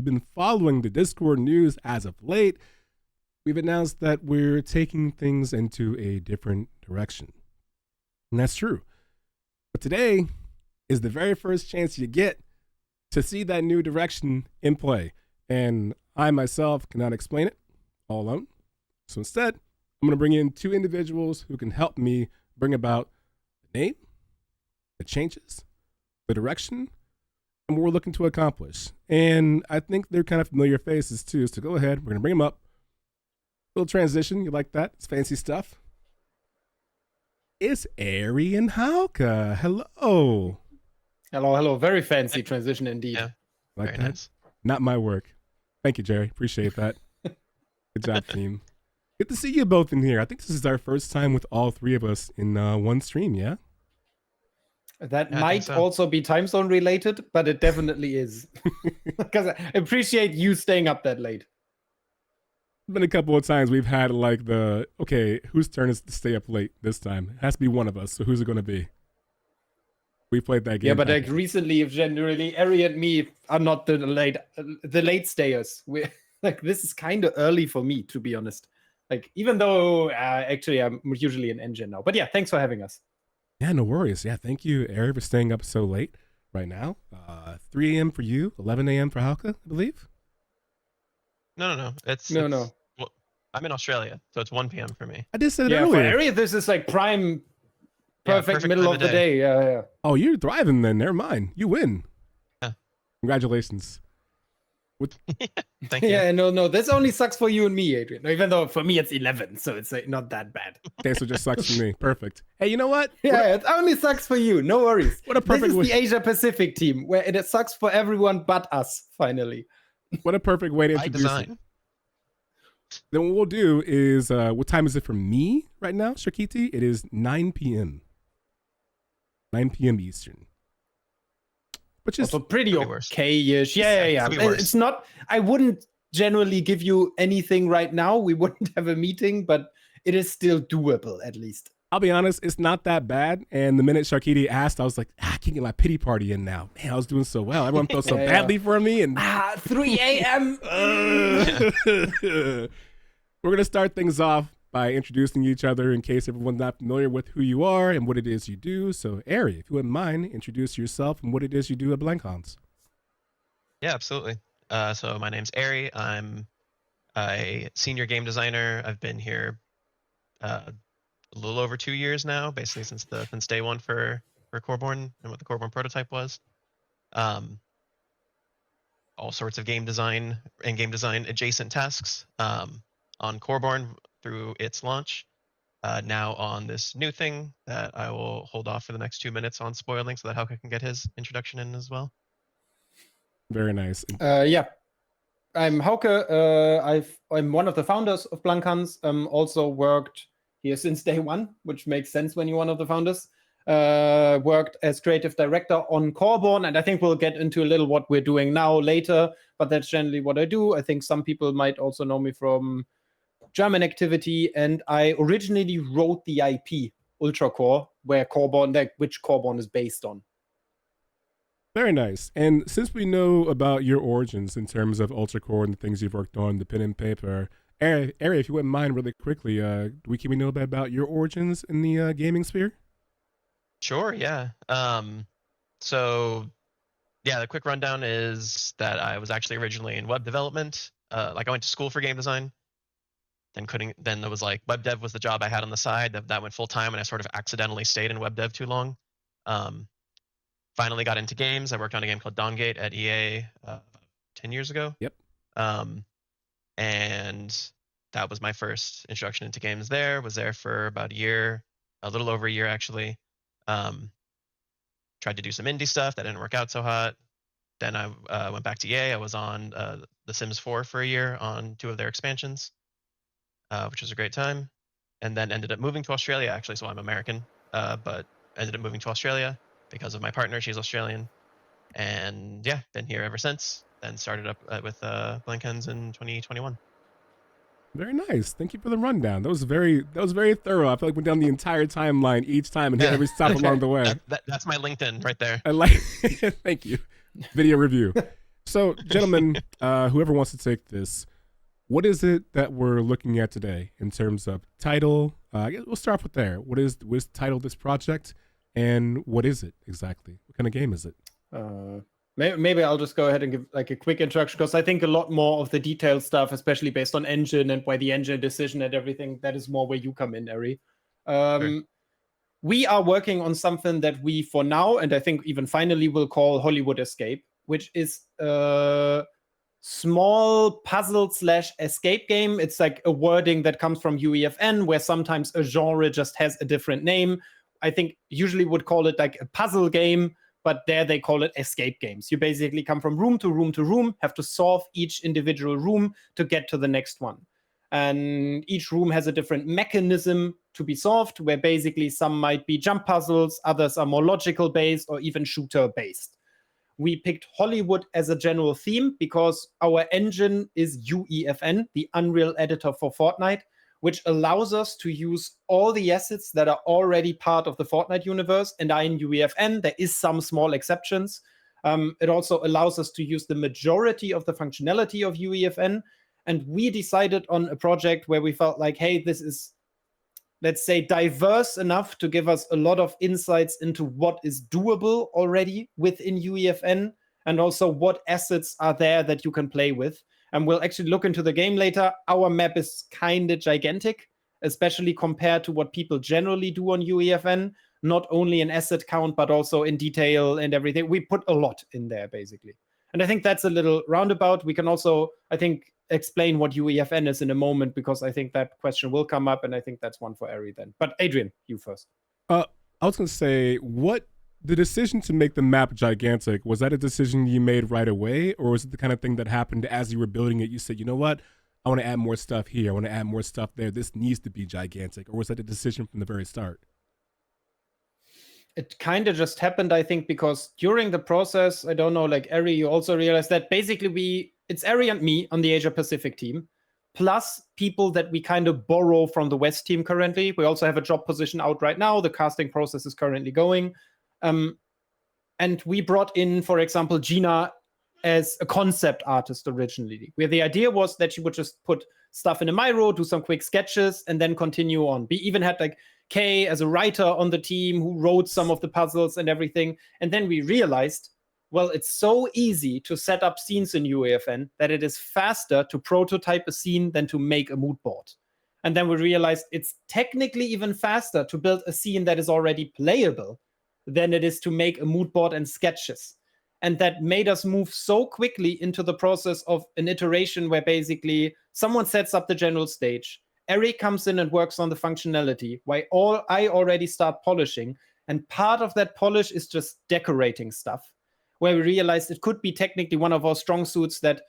you've been following the Discord news as of late, we've announced that we're taking things into a different direction. And that's true. But today is the very first chance you get to see that new direction in play. And I myself cannot explain it all alone. So instead, I'm going to bring in two individuals who can help me bring about the name, the changes, the direction, and what we're looking to accomplish. And I think they're kind of familiar faces too. So go ahead. We're going to bring them up. Little transition. You like that? It's fancy stuff. It's Ari and Hauke. Hello. Hello. Very fancy transition indeed. Yeah. Like Very that? nice. Not my work. Thank you, Jerry. Appreciate that. Good job, team. Good to see you both in here. I think this is our first time with all three of us in one stream, yeah? That Yeah, I might think so. also be time zone related, but it definitely is. Because I appreciate you staying up that late. Been a couple of times we've had like okay, whose turn is to stay up late this time? It has to be one of us, so who's it going to be? We played that game. Yeah, but back like recently, generally, Ari and me are not the late stayers. We like this is kind of early for me, to be honest. Like even though actually I'm usually an engine now, but yeah, thanks for having us. Yeah, no worries. Yeah, thank you, Ari, for staying up so late right now. 3 a.m. for you, 11 a.m. for Hauke, I believe. No. No. Well, I'm in Australia, so it's 1 p.m. for me. I did say that Yeah, for earlier. Ari, this is like prime, Yeah, perfect middle time of the day. Yeah. Oh, you're thriving then. Never mind. You win. Yeah. Congratulations. Thank you. Yeah, no, this only sucks for you and me, Adrian. Even though for me it's 11, so it's like not that bad. Okay, so just sucks for me. Perfect. Hey, you know what? Yeah, it only sucks for you. No worries. What a perfect This is way. the Asia Pacific team where it sucks for everyone but us. Finally. What a perfect way to By introduce it. design. Then what we'll do is, what time is it for me right now, Shakiti? It is 9 p.m. 9 p.m. Eastern. Which is Also pretty Could be worse. okay-ish. Yeah. Could be worse. It's not. I wouldn't generally give you anything right now. We wouldn't have a meeting, but it is still doable at least. I'll be honest, it's not that bad. And the minute Sharkiti asked, I was like, I can't get my pity party in now. Man, I was doing so well. Everyone felt so Yeah. badly for me. And 3 a.m. we're going to start things off by introducing each other in case everyone's not familiar with who you are and what it is you do. So, Ari, if you wouldn't mind, introduce yourself and what it is you do at Blankhans. Yeah, absolutely. So my name's Ari. I'm a senior game designer. I've been here a little over 2 years now, basically since day one for Coreborn and what the Coreborn prototype was. All sorts of game design and game design adjacent tasks on Coreborn through its launch. Now on this new thing that I will hold off for the next 2 minutes on spoiling so that Hauke can get his introduction in as well. Very nice. Yeah. I'm Hauke. I'm one of the founders of Blankhans. Also worked here since day one, which makes sense when you're one of the founders. Worked as creative director on Coreborn, and I think we'll get into a little what we're doing now later, but that's generally what I do. I think some people might also know me from German activity, and I originally wrote the IP Ultracore, which Coreborn is based on. Very nice. And since we know about your origins in terms of Ultracore and the things you've worked on, the pen and paper, Ari, if you wouldn't mind really quickly, can we know a bit about your origins in the gaming sphere? Sure, yeah. So the quick rundown is that I was actually originally in web development. I went to school for game design. Then there was like web dev was the job I had on the side. That went full time, and I sort of accidentally stayed in web dev too long. Finally got into games. I worked on a game called Dawngate at EA 10 years ago. Yep. And that was my first introduction into games there. Was there for about a year, a little over a year actually. Tried to do some indie stuff that didn't work out so hot. Then I went back to EA. I was on The Sims 4 for a year on 2 of their expansions, which was a great time. And then ended up moving to Australia actually. So I'm American, but ended up moving to Australia because of my partner. She's Australian. And yeah, been here ever since. Then started up with Blankhans in 2021. Very nice. Thank you for the rundown. That was very thorough. I feel like we went down the entire timeline each time and hit every stop along the way. That's my LinkedIn right there. I like. Thank you. Video review. So, gentlemen, whoever wants to take this, what is it that we're looking at today in terms of title? We'll start with there. What is the title of this project, and what is it exactly? What kind of game is it? Maybe I'll just go ahead and give like a quick introduction, because I think a lot more of the detailed stuff, especially based on engine and why the engine decision and everything, that is more where you come in, Ari. Sure. We are working on something that we, for now, and I think even finally, will call Hollywood Escape, which is a small puzzle/escape game. It's like a wording that comes from UEFN, where sometimes a genre just has a different name. I think usually would call it like a puzzle game, but there they call it escape games. You basically come from room to room to room, have to solve each individual room to get to the next one. And each room has a different mechanism to be solved, where basically some might be jump puzzles, others are more logical based or even shooter based. We picked Hollywood as a general theme because our engine is UEFN, the Unreal Editor for Fortnite, which allows us to use all the assets that are already part of the Fortnite universe and are in UEFN. There is some small exceptions. It also allows us to use the majority of the functionality of UEFN. And we decided on a project where we felt like, hey, this is, let's say, diverse enough to give us a lot of insights into what is doable already within UEFN, and also what assets are there that you can play with. And we'll actually look into the game later. Our map is kind of gigantic, especially compared to what people generally do on UEFN, not only in asset count, but also in detail and everything. We put a lot in there, basically. And I think that's a little roundabout. We can also, I think, explain what UEFN is in a moment, because I think that question will come up, and I think that's one for Ari then. But Adrian, you first. I was going to say, the decision to make the map gigantic, was that a decision you made right away, or was it the kind of thing that happened as you were building it? You said, you know what, I want to add more stuff here, I want to add more stuff there, this needs to be gigantic, or was that a decision from the very start? It kind of just happened, I think, because during the process, I don't know, like Ari, you also realized that basically it's Ari and me on the Asia Pacific team, plus people that we kind of borrow from the West team currently. We also have a job position out right now. The casting process is currently going. And we brought in, for example, Gina as a concept artist originally, where the idea was that she would just put stuff in a Miro, do some quick sketches, and then continue on. We even had like Kay as a writer on the team who wrote some of the puzzles and everything. And then we realized, well, it's so easy to set up scenes in UEFN that it is faster to prototype a scene than to make a mood board. And then we realized it's technically even faster to build a scene that is already playable than it is to make a mood board and sketches. And that made us move so quickly into the process of an iteration where basically someone sets up the general stage, Eric comes in and works on the functionality, while I already start polishing. And part of that polish is just decorating stuff, where we realized it could be technically one of our strong suits, that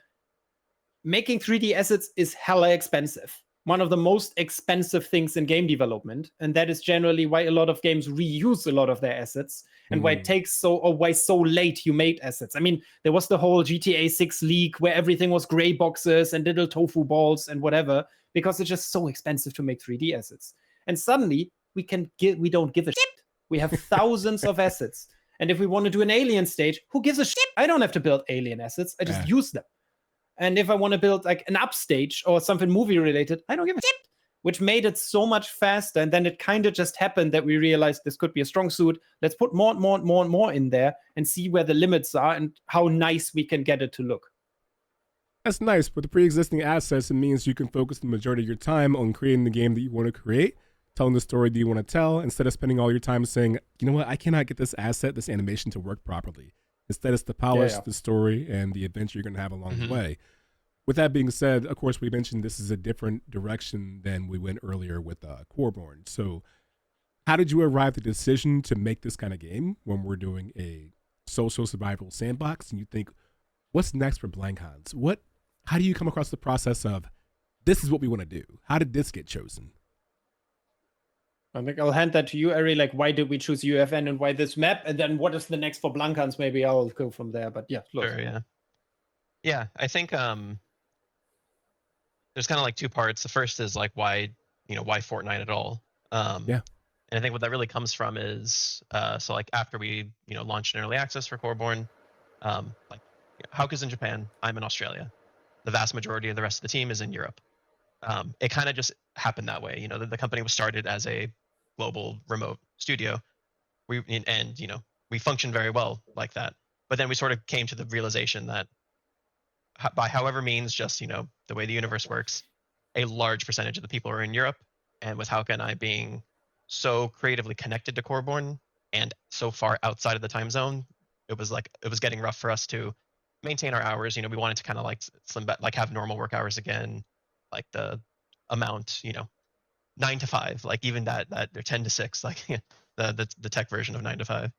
making 3D assets is hella expensive. One of the most expensive things in game development. And that is generally why a lot of games reuse a lot of their assets, and why it takes why so late you made assets. I mean, there was the whole GTA 6 leak where everything was gray boxes and little tofu balls and whatever, because it's just so expensive to make 3D assets. And suddenly we don't give a shit. We have thousands of assets. And if we want to do an alien stage, who gives a shit? I don't have to build alien assets. I just use them. And if I want to build like an upstage or something movie related, I don't give a shit, which made it so much faster. And then it kind of just happened that we realized this could be a strong suit. Let's put more and more and more and more in there and see where the limits are and how nice we can get it to look. That's nice. With the pre-existing assets, it means you can focus the majority of your time on creating the game that you want to create, telling the story that you want to tell, instead of spending all your time saying, you know what, I cannot get this asset, this animation to work properly. Instead, it's the polish, the story, and the adventure you're going to have along the way. With that being said, of course, we mentioned this is a different direction than we went earlier with Coreborn. So how did you arrive at the decision to make this kind of game when we're doing a social survival sandbox? And you think, what's next for Blankhans? How do you come across the process of, this is what we want to do? How did this get chosen? I think I'll hand that to you, Ari. Like, why did we choose UFN and why this map? And then what is the next for Blankhans? Maybe I'll go from there. But yeah, sure, yeah. Yeah, I think there's kind of like two parts. The first is like why Fortnite at all? And I think what that really comes from is so like after we launched in early access for Coreborn, like Hauke's in Japan. I'm in Australia. The vast majority of the rest of the team is in Europe. It kind of just happened that way. The company was started as a global remote studio. We functioned very well like that. But then we sort of came to the realization that by however means, just the way the universe works, a large percentage of the people are in Europe. And with Hauke and I being so creatively connected to Coreborn and so far outside of the time zone, it was getting rough for us to maintain our hours. We wanted to kind of like slim back, like have normal work hours again, like the amount, 9 to 5, like even that they're 10 to 6, like the tech version of 9 to 5.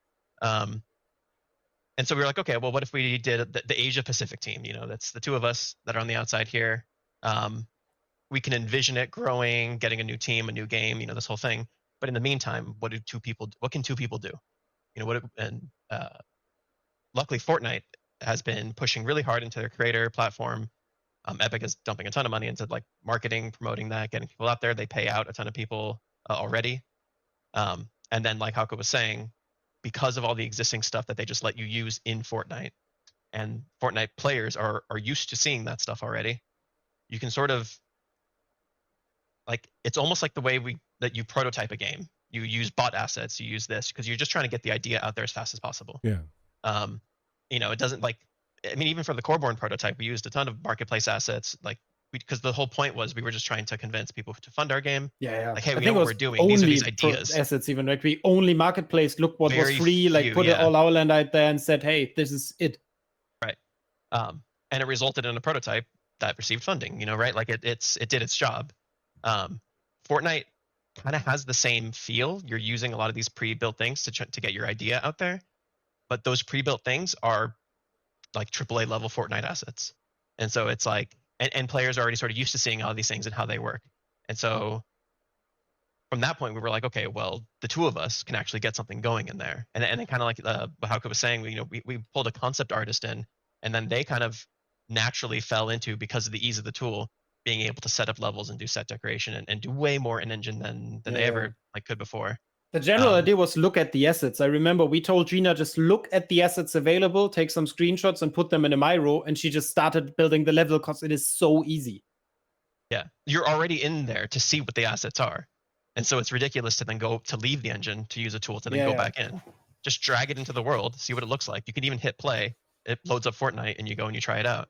And so we were like, okay, well, what if we did the Asia Pacific team? That's the two of us that are on the outside here. We can envision it growing, getting a new team, a new game, this whole thing. But in the meantime, what can two people do? Luckily, Fortnite has been pushing really hard into their creator platform. Epic is dumping a ton of money into like marketing, promoting that, getting people out there. They pay out a ton of people already. And then, like Hauke was saying, because of all the existing stuff that they just let you use in Fortnite, and Fortnite players are used to seeing that stuff already, you can sort of like, it's almost like the way that you prototype a game. You use bot assets, you use this because you're just trying to get the idea out there as fast as possible. Yeah. It doesn't even for the Coreborn prototype, we used a ton of marketplace assets, because the whole point was we were just trying to convince people to fund our game. Yeah. Like, hey, we know what we're doing. These are these ideas. Assets even, like we only marketplace, look what was free, like put it all our land out there and said, hey, this is it. Right. And it resulted in a prototype that received funding, right? Like it did its job. Fortnite kind of has the same feel. You're using a lot of these pre-built things to get your idea out there, but those pre-built things are like AAA level Fortnite assets. And so it's like, and players are already sort of used to seeing all these things and how they work. And so from that point, we were like, okay, well, the two of us can actually get something going in there. And then kind of like Hauke was saying, we pulled a concept artist in, and then they kind of naturally fell into, because of the ease of the tool, being able to set up levels and do set decoration and do way more in engine than they ever could before. The general idea was look at the assets. I remember we told Gina, just look at the assets available, take some screenshots and put them in a Miro, and she just started building the level because it is so easy. Yeah, you're already in there to see what the assets are. And so it's ridiculous to then leave the engine to use a tool to then go back in. Just drag it into the world, see what it looks like. You can even hit play. It loads up Fortnite and you go and you try it out.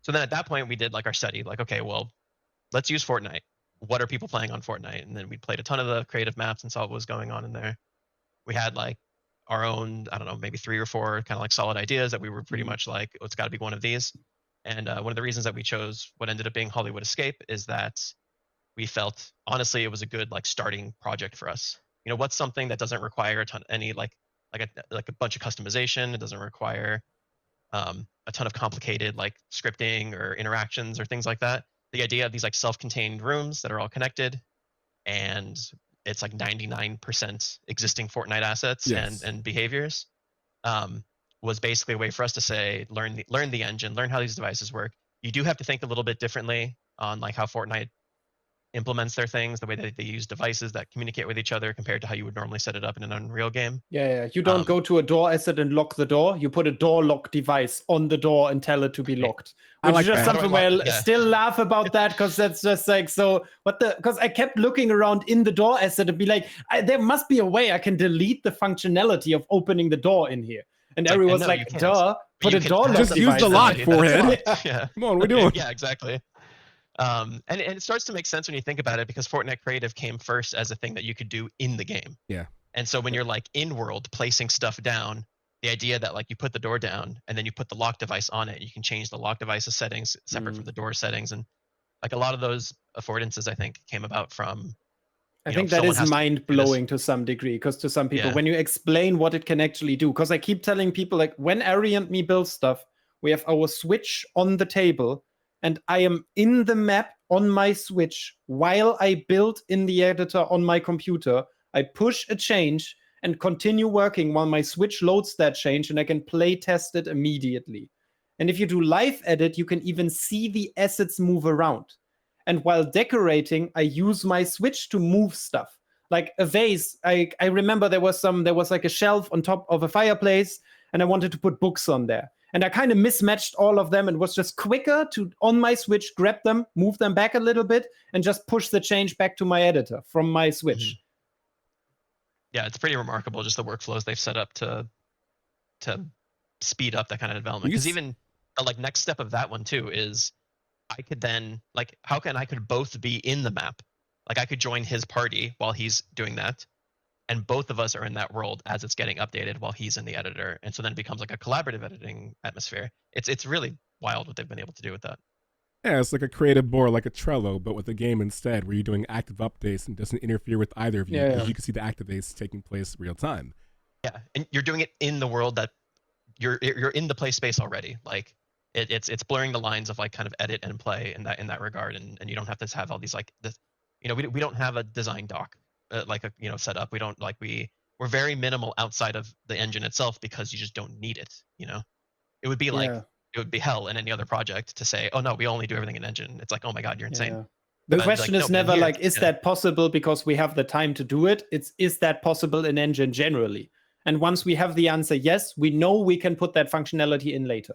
So then at that point we did like our study, like, okay, well, let's use Fortnite. What are people playing on Fortnite? And then we played a ton of the creative maps and saw what was going on in there. We had like our own, I don't know, maybe 3 or 4 kind of like solid ideas that we were pretty much like, oh, it's got to be one of these. And one of the reasons that we chose what ended up being Hollywood Escape is that we felt, honestly, it was a good like starting project for us. What's something that doesn't require a ton, like a bunch of customization. It doesn't require a ton of complicated like scripting or interactions or things like that. The idea of these like self-contained rooms that are all connected, and it's like 99% existing Fortnite assets and behaviors, was basically a way for us to say, learn the engine, learn how these devices work. You do have to think a little bit differently on like how Fortnite implements their things, the way that they use devices that communicate with each other compared to how you would normally set it up in an Unreal game. Yeah. You don't go to a door asset and lock the door. You put a door lock device on the door and tell it to be locked. Which is just something where I still laugh about that, because that's just like, so because I kept looking around in the door asset and be like, there must be a way I can delete the functionality of opening the door in here. And everyone's like, duh, put a door lock. Just use the lock, forehead. Yeah. Come on, we're doing. Yeah, exactly. And it starts to make sense when you think about it, because Fortnite Creative came first as a thing that you could do in the game. Yeah. And so when you're like in world placing stuff down, the idea that like you put the door down and then you put the lock device on it, you can change the lock device's settings separate from the door settings. And like a lot of those affordances, I think, came about from, I think that is mind-blowing to some degree, because to some people, when you explain what it can actually do, because I keep telling people, like, when Ari and me build stuff, we have our Switch on the table, and I am in the map on my Switch while I build in the editor on my computer. I push a change and continue working while my Switch loads that change, and I can play test it immediately. And if you do live edit, you can even see the assets move around. And while decorating, I use my Switch to move stuff. Like a vase, I remember there was like a shelf on top of a fireplace, and I wanted to put books on there. And I kind of mismatched all of them and was just quicker to, on my Switch, grab them, move them back a little bit, and just push the change back to my editor from my Switch. Yeah, it's pretty remarkable just the workflows they've set up to speed up that kind of development. Because even the like next step of that one too is I could then like I could both be in the map. Like I could join his party while he's doing that, and both of us are in that world as it's getting updated while he's in the editor, and so then it becomes like a collaborative editing atmosphere. It's really wild what they've been able to do with that. Yeah, it's like a creative board, like a Trello, but with a game instead, where you're doing active updates and doesn't interfere with either of you. Yeah. You can see the activates taking place real time. Yeah, and you're doing it in the world that you're in the play space already. Like it's blurring the lines of like kind of edit and play in that regard, and you don't have to have all these like this. We don't have a design doc like a set up. We don't like we're very minimal outside of the engine itself because you just don't need it. It would be like it would be hell in any other project to say, oh no, we only do everything in engine. It's like, oh my god, you're insane. Yeah. The question is never like, is that possible because we have the time to do it? It's, is that possible in engine generally? And once we have the answer yes, we know we can put that functionality in later.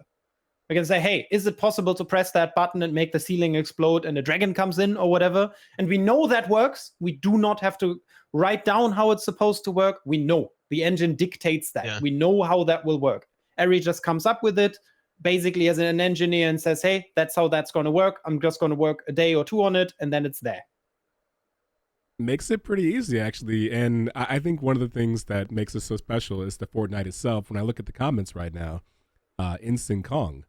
We can say, hey, is it possible to press that button and make the ceiling explode and a dragon comes in or whatever? And we know that works. We do not have to write down how it's supposed to work. We know. The engine dictates that. Yeah. We know how that will work. Ari just comes up with it, basically as an engineer, and says, hey, that's how that's going to work. I'm just going to work a day or two on it, and then it's there. Makes it pretty easy, actually. And I think one of the things that makes it so special is the Fortnite itself. When I look at the comments right now, Instant Kong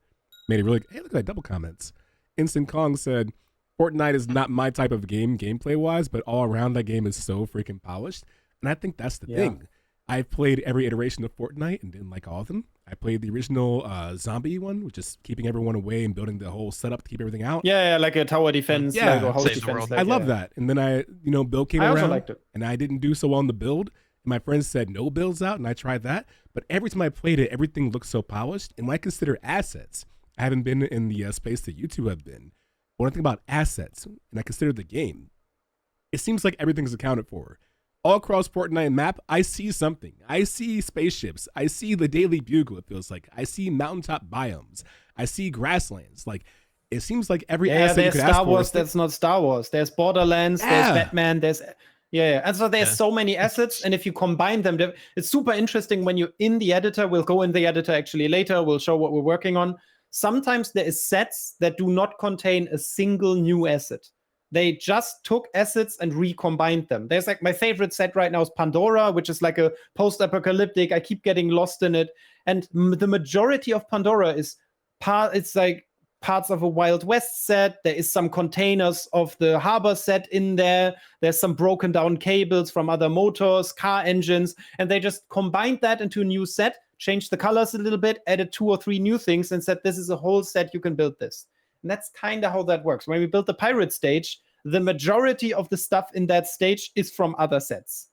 made it really, hey, look at that, double comments. Instant Kong said, Fortnite is not my type of game, gameplay-wise, but all around that game is so freaking polished. And I think that's the thing. I've played every iteration of Fortnite and didn't like all of them. I played the original zombie one, which is keeping everyone away and building the whole setup to keep everything out. Yeah, like a tower defense, like a house defense. I love that. And then I, build came around, liked it. And I didn't do so well on the build. And my friends said no builds out, and I tried that. But every time I played it, everything looked so polished. And when I consider assets, I haven't been in the space that you two have been. But when I think about assets, and I consider the game, it seems like everything's accounted for. All across Fortnite map, I see something. I see spaceships. I see the Daily Bugle, it feels like. I see mountaintop biomes. I see grasslands. Like, it seems like every asset you could ask for. There's Star Wars that's not Star Wars. There's Borderlands, there's Batman, there's... Yeah. And so there's so many assets, and if you combine them, it's super interesting when you're in the editor. We'll go in the editor actually later. We'll show what we're working on. Sometimes there is sets that do not contain a single new asset. They just took assets and recombined them. There's like my favorite set right now is Pandora, which is like a post-apocalyptic. I keep getting lost in it. And the majority of Pandora is it's like parts of a Wild West set. There is some containers of the harbor set in there. There's some broken down cables from other motors, car engines. And they just combined that into a new set, changed the colors a little bit, added 2 or 3 new things and said, this is a whole set, you can build this. And that's kind of how that works. When we built the pirate stage, the majority of the stuff in that stage is from other sets.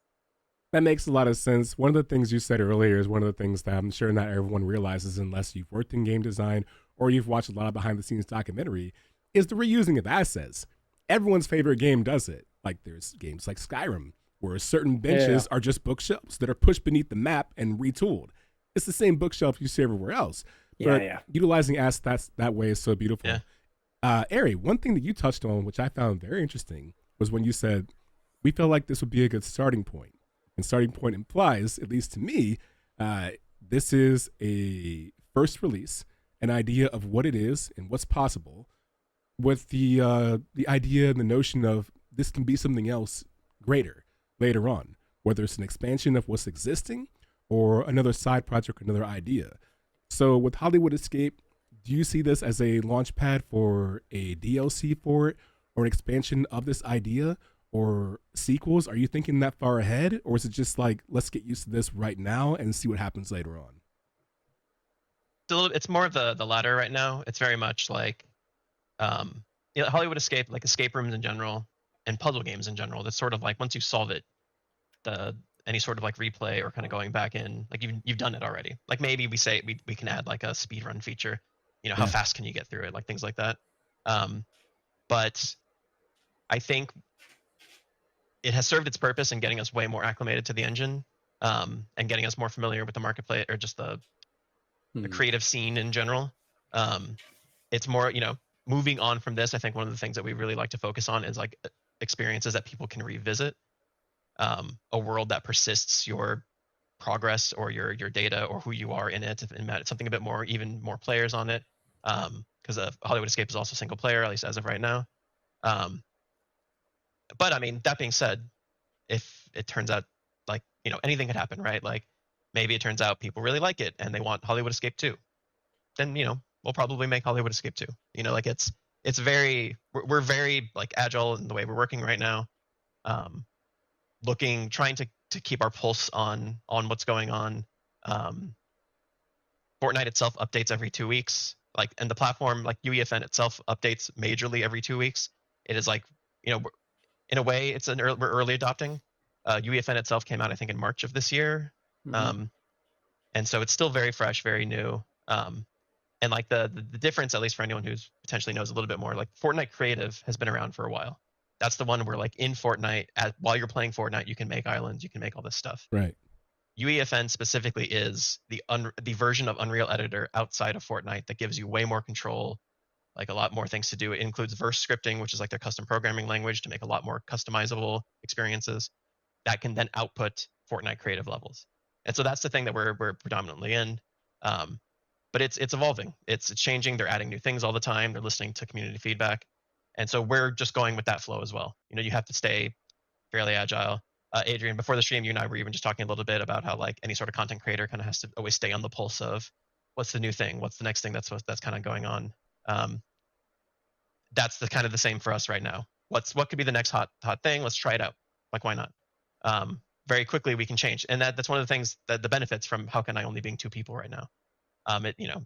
That makes a lot of sense. One of the things you said earlier is one of the things that I'm sure not everyone realizes unless you've worked in game design or you've watched a lot of behind the scenes documentary, is the reusing of assets. Everyone's favorite game does it. Like there's games like Skyrim, where certain benches are just bookshelves that are pushed beneath the map and retooled. It's the same bookshelf you see everywhere else. But utilizing assets that way is so beautiful. Yeah. Ari, one thing that you touched on, which I found very interesting, was when you said, we felt like this would be a good starting point. And starting point implies, at least to me, this is a first release, an idea of what it is and what's possible, with the idea and the notion of this can be something else greater later on, whether it's an expansion of what's existing or another side project or another idea. So with Hollywood Escape, do you see this as a launch pad for a DLC for it or an expansion of this idea or sequels? Are you thinking that far ahead, or is it just like, let's get used to this right now and see what happens later on? It's more of the latter right now. It's very much like Hollywood Escape, like escape rooms in general and puzzle games in general. That's sort of like once you solve it, any sort of like replay or kind of going back in, like you've done it already. Like maybe we say we can add like a speed run feature. How fast can you get through it? Like things like that. But I think it has served its purpose in getting us way more acclimated to the engine, and getting us more familiar with the marketplace or just the the creative scene in general. It's more, moving on from this, I think one of the things that we really like to focus on is like experiences that people can revisit, a world that persists your progress or your data or who you are in it, and something a bit more, even more players on it, because Hollywood Escape is also single player, at least as of right now. But I mean, that being said, if it turns out like, anything could happen, right? Like maybe it turns out people really like it and they want Hollywood Escape 2, then we'll probably make Hollywood Escape 2. Like it's very, we're very like agile in the way we're working right now, trying to keep our pulse on what's going on. Fortnite itself updates every 2 weeks, and the platform, like UEFN itself, updates majorly every 2 weeks. It is like, in a way, we're early adopting. UEFN itself came out, I think, in March of this year, and so it's still very fresh, very new. And like the difference, at least for anyone who's potentially knows a little bit more, like Fortnite Creative has been around for a while. That's the one where, like, in Fortnite, while you're playing Fortnite, you can make islands, you can make all this stuff. Right. UEFN specifically is the version of Unreal Editor outside of Fortnite that gives you way more control, like a lot more things to do. It includes verse scripting, which is like their custom programming language to make a lot more customizable experiences that can then output Fortnite creative levels. And so that's the thing that we're predominantly in. But it's evolving. It's changing. They're adding new things all the time. They're listening to community feedback. And so we're just going with that flow as well. You have to stay fairly agile. Adrian, before the stream, you and I were even just talking a little bit about how like any sort of content creator kind of has to always stay on the pulse of what's the new thing, what's the next thing that's kind of going on. That's the kind of the same for us right now. What could be the next hot thing? Let's try it out. Like, why not? Very quickly we can change, and that's one of the things that the benefits from How Can I only being 2 people right now.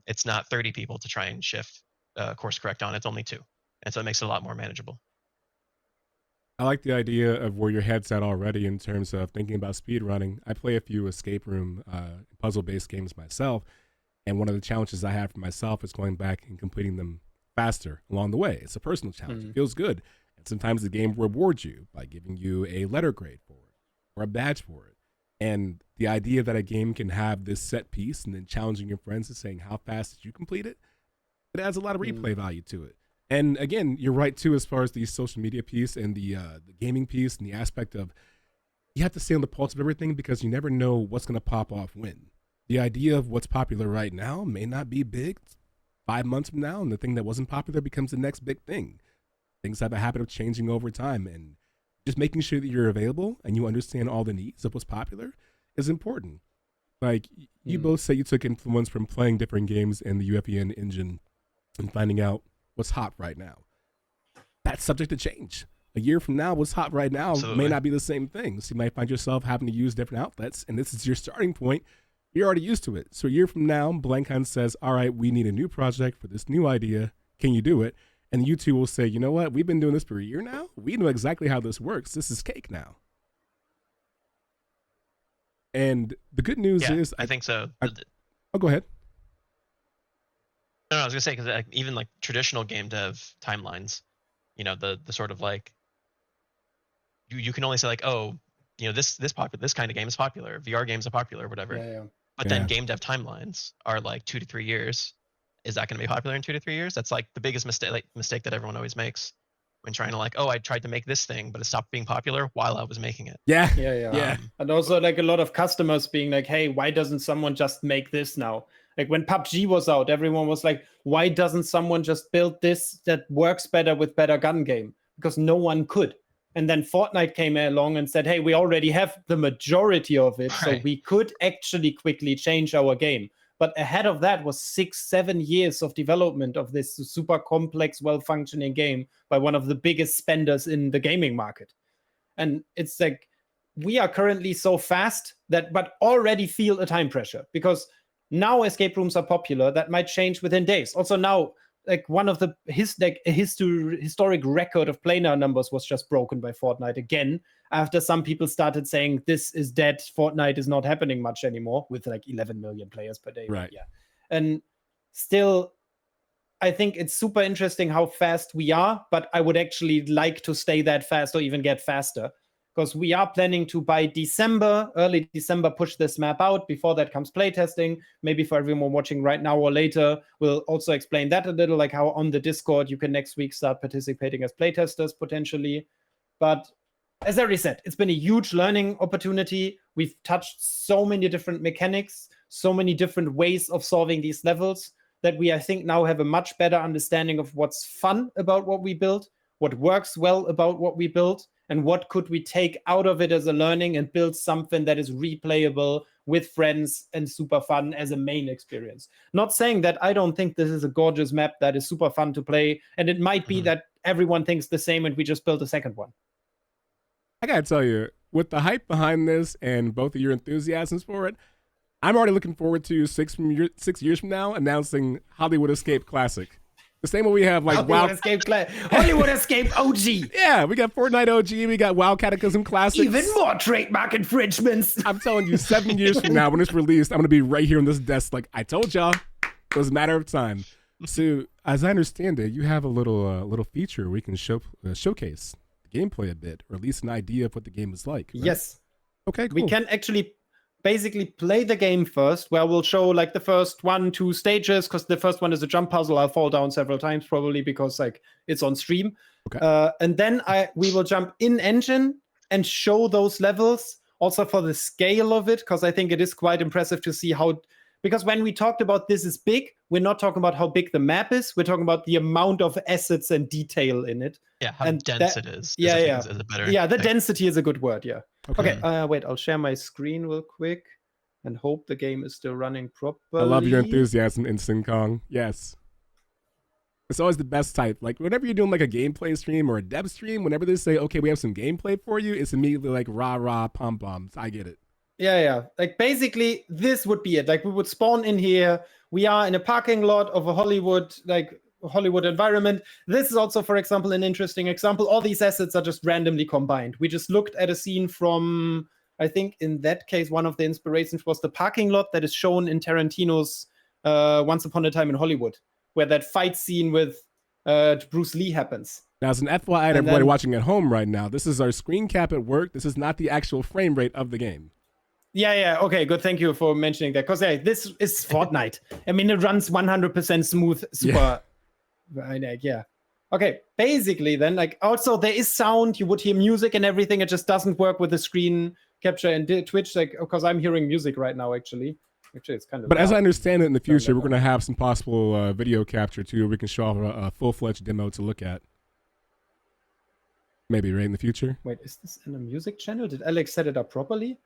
It's not 30 people to try and shift course correct on. It's only 2, and so it makes it a lot more manageable. I like the idea of where your head's at already in terms of thinking about speed running. I play a few escape room puzzle-based games myself, and one of the challenges I have for myself is going back and completing them faster along the way. It's a personal challenge. It feels good. And sometimes the game rewards you by giving you a letter grade for it or a badge for it. And the idea that a game can have this set piece and then challenging your friends and saying how fast did you complete it, it adds a lot of replay value to it. And again, you're right too, as far as the social media piece and the gaming piece and the aspect of you have to stay on the pulse of everything because you never know what's going to pop off when. The idea of what's popular right now may not be big 5 months from now, and the thing that wasn't popular becomes the next big thing. Things have a habit of changing over time, and just making sure that you're available and you understand all the needs of what's popular is important. Like, you both say you took influence from playing different games in the UFEN engine and finding out what's hot right now. That's subject to change. A year from now, what's hot right now may not be the same thing. So you might find yourself having to use different outlets, and this is your starting point. You're already used to it. So a year from now, Blankhans says, all right, we need a new project for this new idea. Can you do it? And you two will say, you know what? We've been doing this for a year now. We know exactly how this works. This is cake now. And the good news is... I think so. Go ahead. No, I was going to say, because even like traditional game dev timelines, the sort of like, you can only say like, oh, this kind of game is popular. VR games are popular, whatever. Yeah. But then game dev timelines are like 2 to 3 years. Is that going to be popular in 2 to 3 years? That's like the biggest mistake that everyone always makes when trying to like, oh, I tried to make this thing, but it stopped being popular while I was making it. Yeah. And also like a lot of customers being like, hey, why doesn't someone just make this now? Like when PUBG was out, everyone was like, why doesn't someone just build this that works better with better gun game? Because no one could. And then Fortnite came along and said, hey, we already have the majority of it, so we could actually quickly change our game. But ahead of that was 6-7 years of development of this super complex, well-functioning game by one of the biggest spenders in the gaming market. And it's like, we are currently so fast but already feel a time pressure, because now escape rooms are popular. That might change within days. Also now, like one of the historic record of player numbers was just broken by Fortnite again, after some people started saying this is dead, Fortnite is not happening much anymore, with like 11 million players per day. Right. Yeah. And still, I think it's super interesting how fast we are, but I would actually like to stay that fast or even get faster. because we are planning to, by December, early December, push this map out. Before that comes playtesting. Maybe for everyone watching right now or later, we'll also explain that a little, like how on the Discord you can next week start participating as playtesters potentially. But as I already said, it's been a huge learning opportunity. We've touched so many different mechanics, so many different ways of solving these levels, that we, I think, now have a much better understanding of what's fun about what we built, what works well about what we built, and what could we take out of it as a learning and build something that is replayable with friends and super fun as a main experience. Not saying that I don't think this is a gorgeous map that is super fun to play, and it might be that everyone thinks the same and we just built a second one. I gotta tell you, with the hype behind this and both of your enthusiasms for it, I'm already looking forward to 6 years from now announcing Hollywood Escape Classic. The same way we have like Hollywood Escape OG. Yeah, we got Fortnite OG, we got WoW Cataclysm Classic. Even more trademark infringements. I'm telling you, 7 years from now when it's released, I'm gonna be right here on this desk like, I told y'all, it was a matter of time. So, as I understand it, you have a little feature where we can showcase the gameplay a bit, or at least an idea of what the game is like. Right? Yes. Okay, cool. We can actually basically play the game first, where we'll show like the first 1-2 stages, because the first one is a jump puzzle. I'll fall down several times probably because like it's on stream. Okay. And then we will jump in engine and show those levels also for the scale of it, because I think it is quite impressive to see how, because when we talked about this is big, we're not talking about how big the map is. We're talking about the amount of assets and detail in it. Yeah, how dense it is. Yeah. Is a better Yeah, the thing. density is a good word, yeah. Okay. Wait, I'll share my screen real quick and hope the game is still running properly. I love your enthusiasm, Instant Kong. Yes. It's always the best type. Like, whenever you're doing like a gameplay stream or a dev stream, whenever they say, okay, we have some gameplay for you, it's immediately like rah-rah, pom-poms. I get it. Yeah. Like, basically, this would be it. Like, we would spawn in here. We are in a parking lot of a Hollywood environment. This is also, for example, an interesting example. All these assets are just randomly combined. We just looked at a scene from, I think in that case, one of the inspirations was the parking lot that is shown in Tarantino's Once Upon a Time in Hollywood, where that fight scene with Bruce Lee happens. Now, as an FYI to everybody watching at home right now, this is our screen cap at work. This is not the actual frame rate of the game. Yeah. Okay, good. Thank you for mentioning that. Because this is Fortnite. I mean, it runs 100% smooth, super. Yeah. Okay, basically then, like, also there is sound. You would hear music and everything. It just doesn't work with the screen capture and Twitch, like, because I'm hearing music right now, actually. Actually, it's kind of. But as I understand it, in the future, we're going to have some possible video capture, too. We can show off a full-fledged demo to look at. Maybe, right, in the future? Wait, is this in a music channel? Did Alex set it up properly?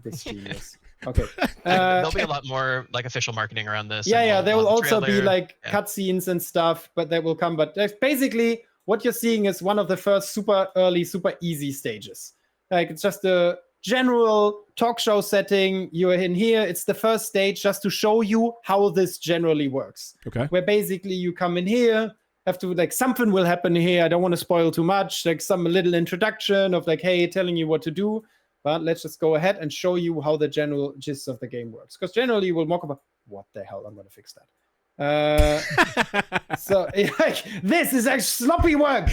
This genius. Okay. There'll be a lot more like official marketing around this. Yeah. There will also trailer. be like cutscenes and stuff, but that will come. But basically, what you're seeing is one of the first super early, super easy stages. Like, it's just a general talk show setting. You're in here. It's the first stage just to show you how this generally works. Okay. Where basically you come in here, have to, like, something will happen here. I don't want to spoil too much. Like, some little introduction of like, hey, telling you what to do. But let's just go ahead and show you how the general gist of the game works. Because generally you will mock about, what the hell, I'm going to fix that. So like, this is actually sloppy work.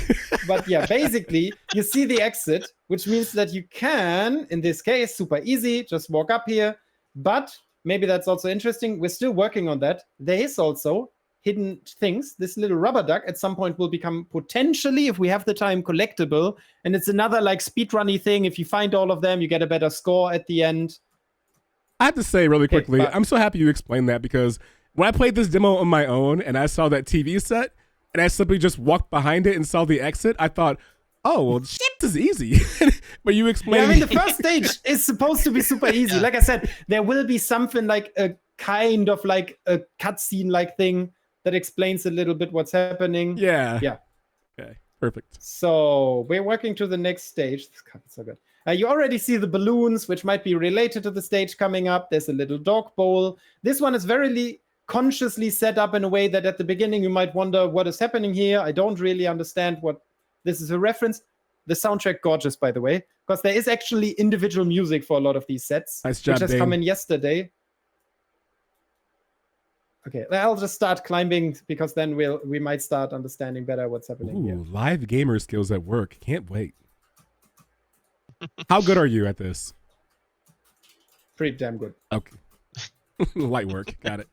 But yeah, basically you see the exit, which means that you can, in this case, super easy, just walk up here. But maybe that's also interesting. We're still working on that. There is also hidden things. This little rubber duck at some point will become potentially, if we have the time, collectible. And it's another like speedrunny thing. If you find all of them, you get a better score at the end. I have to say really quickly, I'm so happy you explained that, because when I played this demo on my own and I saw that TV set and I simply just walked behind it and saw the exit, I thought, oh, well, shit, this is easy. But you explained. Yeah, I mean, the first stage is supposed to be super easy. Like I said, there will be something like a kind of like a cutscene like thing that explains a little bit what's happening. Yeah. Okay, perfect. So we're working to the next stage. This card is so good. You already see the balloons, which might be related to the stage coming up. There's a little dog bowl. This one is very consciously set up in a way that at the beginning you might wonder what is happening here. I don't really understand what this is a reference. The soundtrack, gorgeous, by the way, because there is actually individual music for a lot of these sets. Nice job, which has Dane. come in yesterday. Okay, I'll just start climbing, because then we might start understanding better what's happening here. Live gamer skills at work. Can't wait. How good are you at this? Pretty damn good. Okay. Light work. Got it.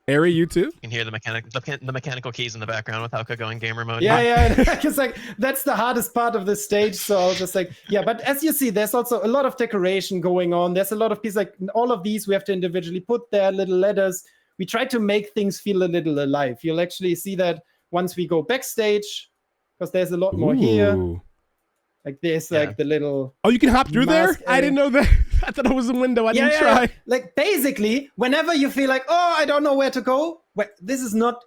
Ari, you too? You can hear the mechanical keys in the background with Hauke going gamer mode. Yeah. Because like that's the hardest part of the stage. So I was just like, yeah. But as you see, there's also a lot of decoration going on. There's a lot of pieces. Like all of these, we have to individually put their little letters. We try to make things feel a little alive. You'll actually see that once we go backstage, because there's a lot more here. Like there's like the little. Oh, you can hop through there? area. I didn't know that. I thought it was a window. I didn't try. Like basically, whenever you feel like, oh, I don't know where to go, this is not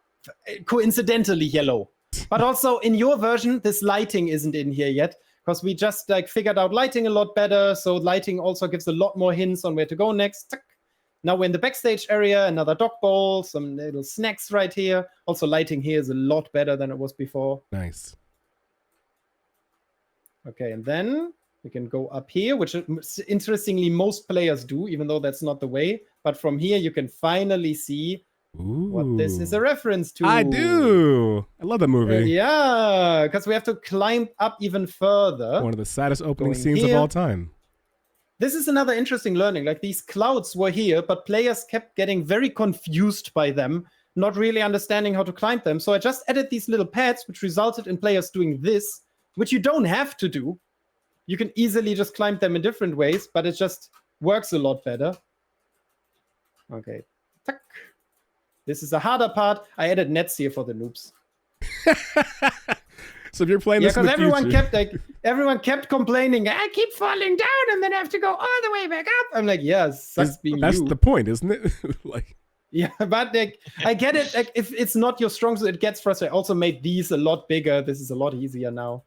coincidentally yellow. But also in your version, this lighting isn't in here yet because we just like figured out lighting a lot better. So lighting also gives a lot more hints on where to go next. Now we're in the backstage area, another dog bowl, some little snacks right here. Also lighting here is a lot better than it was before. Nice. Okay, and then we can go up here, which interestingly most players do, even though that's not the way. But from here, you can finally see what this is a reference to. I do. I love that movie. Yeah, because we have to climb up even further. One of the saddest opening scenes of all time. This is another interesting learning. Like these clouds were here, but players kept getting very confused by them, not really understanding how to climb them. So I just added these little pads, which resulted in players doing this, which you don't have to do. You can easily just climb them in different ways, but it just works a lot better. Okay. Tuck. This is a harder part. I added nets here for the noobs. So if you're playing this in the future, everyone kept complaining. I keep falling down and then I have to go all the way back up. I'm like, yes, that's the point, isn't it? Like. Yeah, but like, I get it. Like, if it's not your strong suit, it gets frustrating. I also made these a lot bigger. This is a lot easier now.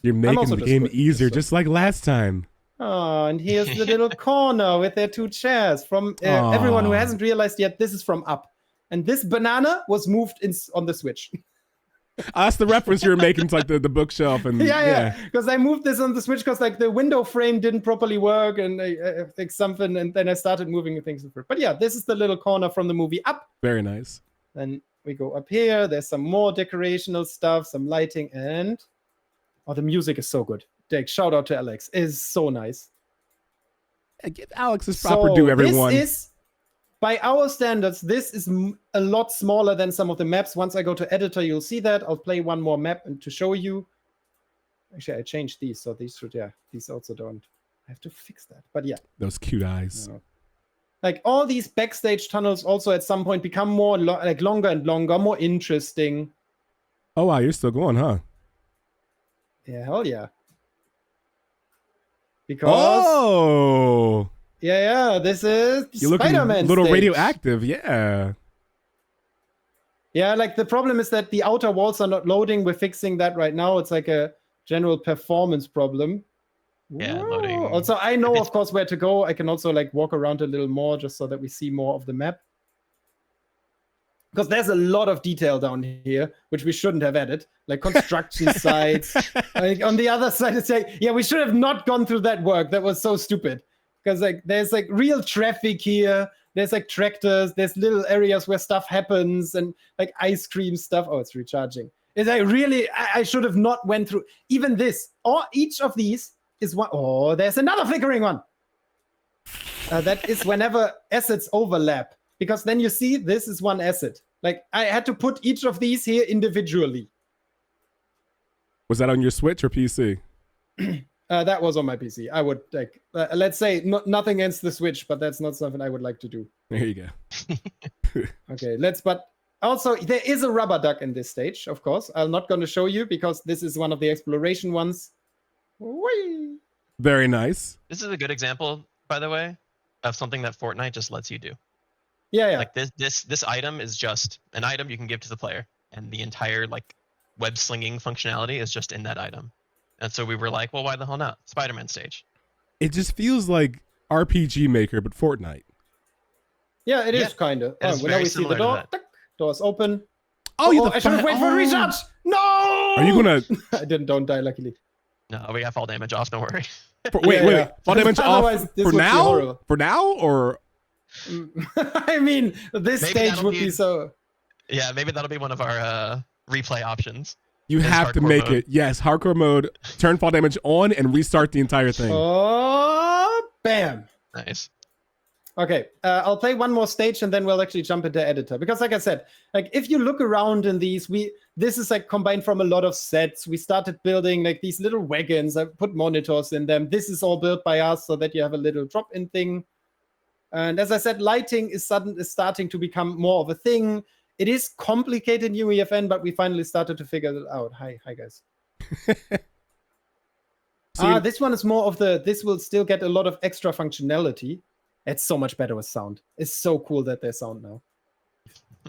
You're making the game easier, just like last time. Oh, and here's the little corner with their two chairs. From everyone who hasn't realized yet, this is from Up. And this banana was moved on the Switch. That's the reference you were making to like the bookshelf. And yeah. Because I moved this on the Switch because like the window frame didn't properly work and I think something, and then I started moving things. But yeah, this is the little corner from the movie Up. Very nice. Then we go up here. There's some more decorational stuff, some lighting, and the music is so good. Like, shout out to Alex. It is so nice. Yeah, give Alex his proper due, everyone. This is, by our standards, this is a lot smaller than some of the maps. Once I go to editor, you'll see that. I'll play one more map and to show you. Actually, I changed these, so these should, these also don't. I have to fix that. But yeah. Those cute eyes. Like all these backstage tunnels also at some point become more longer and longer, more interesting. Oh wow, you're still going, huh? Yeah, hell yeah. Because this is Spider-Man. Little stage. Radioactive, yeah. Yeah, like the problem is that the outer walls are not loading. We're fixing that right now. It's like a general performance problem. Yeah, loading. Also, I know, of course, where to go. I can also like walk around a little more just so that we see more of the map. Because there's a lot of detail down here, which we shouldn't have added, like construction sites. Like on the other side, it's like, yeah, we should have not gone through that work. That was so stupid. Because like there's like real traffic here. There's like tractors. There's little areas where stuff happens and like ice cream stuff. Oh, it's recharging. It's like really, I should have not went through even this. Or each of these is one. Oh, there's another flickering one. That is whenever assets overlap. Because then you see this is one asset. Like I had to put each of these here individually. Was that on your Switch or PC? That was on my PC. I would like, let's say nothing against the Switch, but that's not something I would like to do. There you go. Okay, but also there is a rubber duck in this stage, of course. I'm not going to show you because this is one of the exploration ones. Whee! Very nice. This is a good example, by the way, of something that Fortnite just lets you do. Yeah. Like this item is just an item you can give to the player, and the entire like web slinging functionality is just in that item. And so we were like, well, why the hell not? Spider-Man stage. It just feels like RPG Maker, but Fortnite. Yeah, it is kind of. It's now we see the door. Doors open. Oh, I should have waited for the recharge. No. Are you gonna? I don't die, luckily. No, we got fall damage off. Don't worry. Wait. Fall damage off for now? For now, or? I mean, this stage would be so. Yeah, maybe that'll be one of our replay options. You It's have to hardcore make mode. it. Yes, hardcore mode. Turn fall damage on and restart the entire thing. Oh, bam. Nice. Okay, I'll play one more stage and then we'll actually jump into editor. Because like I said, like if you look around in these, this is like combined from a lot of sets. We started building like these little wagons. I put monitors in them. This is all built by us so that you have a little drop-in thing. And as I said, lighting is starting to become more of a thing. It is complicated in UEFN, but we finally started to figure it out. Hi guys. This one is more of this will still get a lot of extra functionality. It's so much better with sound. It's so cool that there's sound now.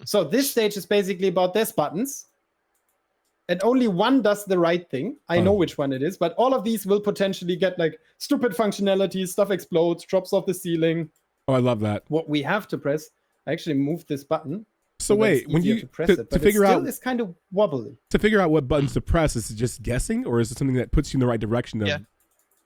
So this stage is basically about there's buttons. And only one does the right thing. I know which one it is, but all of these will potentially get like stupid functionalities, stuff explodes, drops off the ceiling. Oh, I love that. What we have to press, I actually moved this button. So wait, when you to figure out, it's kind of wobbly. To figure out what buttons to press, is it just guessing, or is it something that puts you in the right direction? Of, Yeah.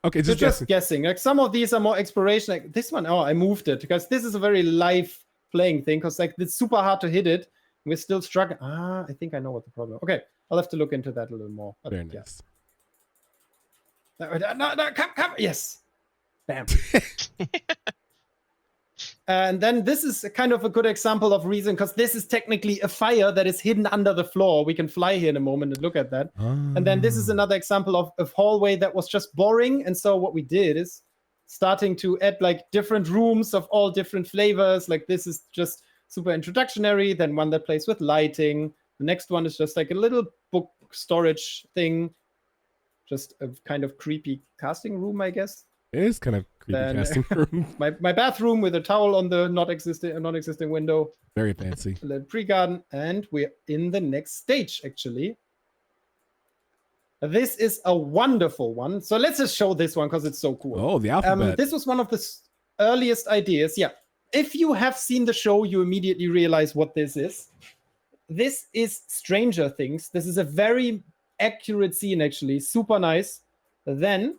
Okay, It's just guessing. Like some of these are more exploration. Like this one, I moved it because this is a very live playing thing. Because like it's super hard to hit it. We're still struggling. I think I know what the problem. Okay, I'll have to look into that a little more. But, very nice. Yeah. No, come. Yes. Bam. And then this is kind of a good example of reason, because this is technically a fire that is hidden under the floor. We can fly here in a moment and look at that. And then this is another example of hallway that was just boring. And so what we did is starting to add like different rooms of all different flavors. Like this is just super introductionary. Then one that plays with lighting. The next one is just like a little book storage thing. Just a kind of creepy casting room, I guess. It is kind of creepy casting room. my bathroom with a towel on the non-existing window. Very fancy. A little pre-garden, and we're in the next stage, actually. This is a wonderful one. So let's just show this one because it's so cool. Oh, the alphabet. This was one of the earliest ideas. Yeah. If you have seen the show, you immediately realize what this is. This is Stranger Things. This is a very accurate scene, actually. Super nice. Then...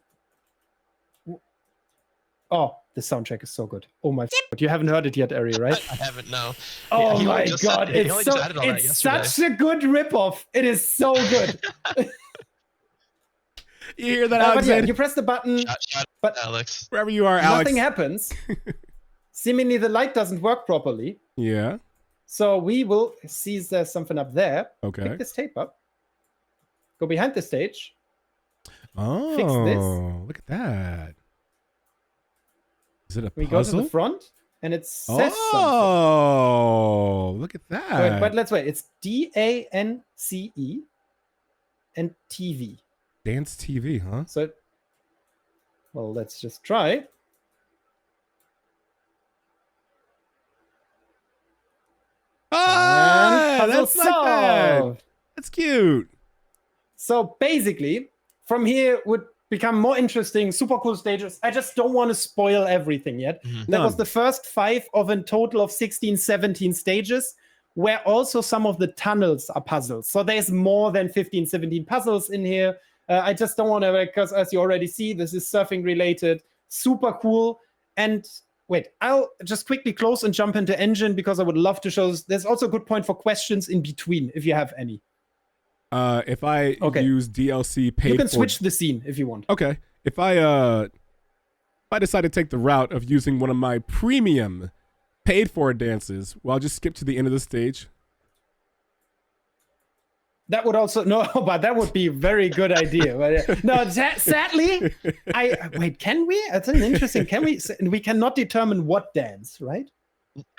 Oh, the soundtrack is so good. Oh my God. You haven't heard it yet, Ari, right? I haven't, no. Oh my God. It's such a good ripoff. It is so good. You hear that, But Alex? yeah, you press the button, Shout but Alex. Wherever you are, Alex. nothing happens. Seemingly the light doesn't work properly. Yeah. So we will see there's something up there. Okay. Pick this tape up. Go behind the stage. Oh, Fix this. Look at that. Is it a We puzzle? go to the front, and it says something. Oh, look at that. But let's wait. It's DANCE and TV. Dance TV, huh? So, well, let's just try. Ah, And puzzle that's like that. solved. That's cute. So basically, from here would become more interesting, super cool stages. I just don't want to spoil everything yet. That was the first 5 of a total of 16, 17 stages, where also some of the tunnels are puzzles. So there's more than 15, 17 puzzles in here. I just don't want to, because as you already see, this is surfing related, super cool. And wait, I'll just quickly close and jump into engine because I would love to show this. There's also a good point for questions in between, if you have any. If I use DLC paid, you can switch the scene if you want. Okay. If I decide to take the route of using one of my premium paid for dances, well, I'll just skip to the end of the stage. That would also but that would be a very good idea. But, no, sadly, wait. Can we? That's an interesting. Can we? We cannot determine what dance, right?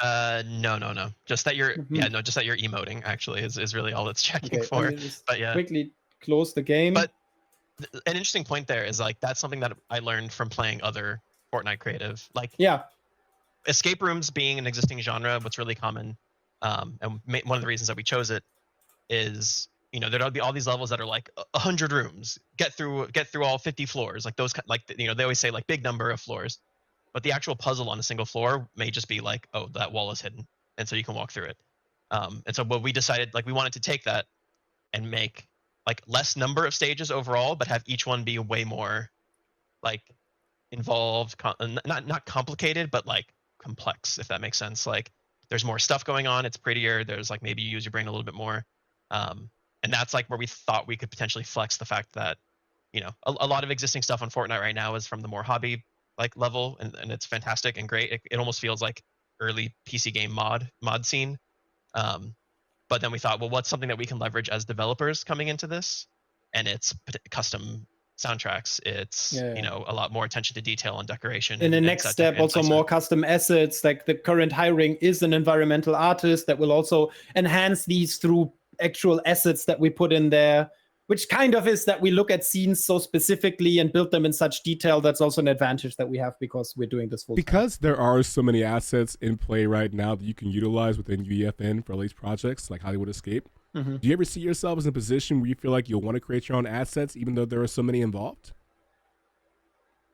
No. Just that you're just that you're emoting actually is really all it's checking for. But yeah. Quickly close the game. But an interesting point there is like that's something that I learned from playing other Fortnite creative. Like escape rooms being an existing genre, what's really common, and one of the reasons that we chose it is there'll be all these levels that are like 100 rooms, get through all 50 floors, like those they always say like big number of floors. But the actual puzzle on a single floor may just be like, oh, that wall is hidden, and so you can walk through it. And so what we decided, like, we wanted to take that and make like less number of stages overall, but have each one be way more like involved, not complicated, but like complex, if that makes sense. Like, there's more stuff going on. It's prettier. There's like maybe you use your brain a little bit more. And that's like where we thought we could potentially flex the fact that, you know, a lot of existing stuff on Fortnite right now is from the more hobby like level, and it's fantastic and great. It almost feels like early PC game mod scene. But then we thought, well, what's something that we can leverage as developers coming into this? And it's custom soundtracks. It's you know, a lot more attention to detail and decoration. In the next step, also more custom assets. Like the current hiring is an environmental artist that will also enhance these through actual assets that we put in there, which kind of is that we look at scenes so specifically and build them in such detail. That's also an advantage that we have because we're doing this full time. Because there are so many assets in play right now that you can utilize within UEFN for these projects like Hollywood Escape. Mm-hmm. Do you ever see yourself as in a position where you feel like you'll want to create your own assets even though there are so many involved?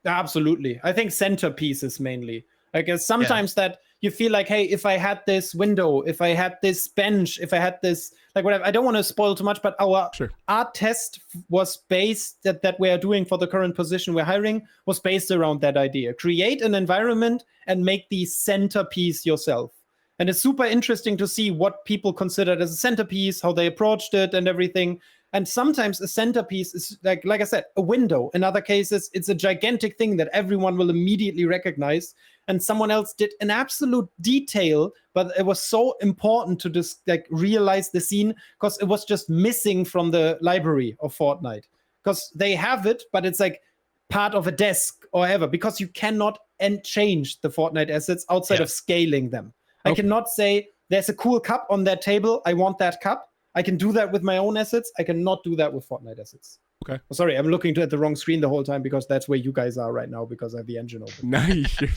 Absolutely. I think centerpieces mainly. Like sometimes that you feel like, hey, if I had this window, if I had this bench, if I had this, like whatever, I don't want to spoil too much, but our art test was based that we are doing for the current position we're hiring was based around that idea. Create an environment and make the centerpiece yourself. And it's super interesting to see what people considered as a centerpiece, how they approached it and everything. And sometimes a centerpiece is like I said, a window. In other cases, it's a gigantic thing that everyone will immediately recognize. And someone else did an absolute detail, but it was so important to just like realize the scene because it was just missing from the library of Fortnite. Because they have it, but it's like part of a desk or whatever, because you cannot change the Fortnite assets outside of scaling them. I cannot say there's a cool cup on that table. I want that cup. I can do that with my own assets. I cannot do that with Fortnite assets. Okay. Oh, sorry, I'm looking at the wrong screen the whole time because that's where you guys are right now because I have the engine open. No,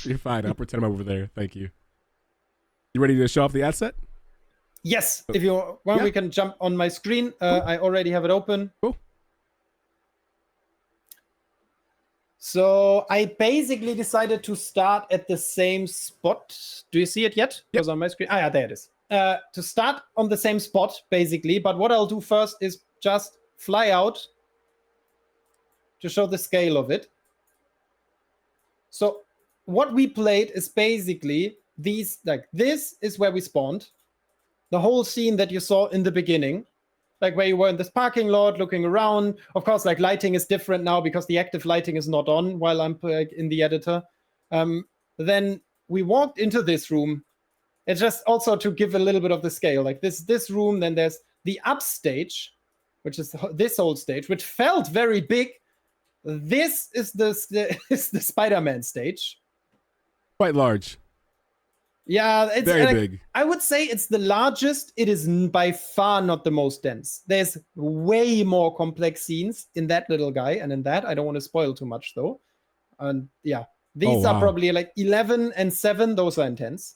you're fine. I'll pretend I'm over there. Thank you. You ready to show off the asset? Yes. If you want, we can jump on my screen. I already have it open. Cool. So I basically decided to start at the same spot. Do you see it yet? Because on my screen. Yeah, there it is. To start on the same spot, basically. But what I'll do first is just fly out to show the scale of it. So what we played is basically these, like this is where we spawned. The whole scene that you saw in the beginning. Like where you were in this parking lot looking around. Of course, like lighting is different now because the active lighting is not on while I'm in the editor. Then we walked into this room. It's just also to give a little bit of the scale. Like this room, then there's the upstage, which is this whole stage, which felt very big. This is the Spider-Man stage. Quite large. Yeah, it's very big. I would say it's the largest. It is by far not the most dense. There's way more complex scenes in that little guy, and in that, I don't want to spoil too much though. And yeah, these are probably like 11 and 7. Those are intense.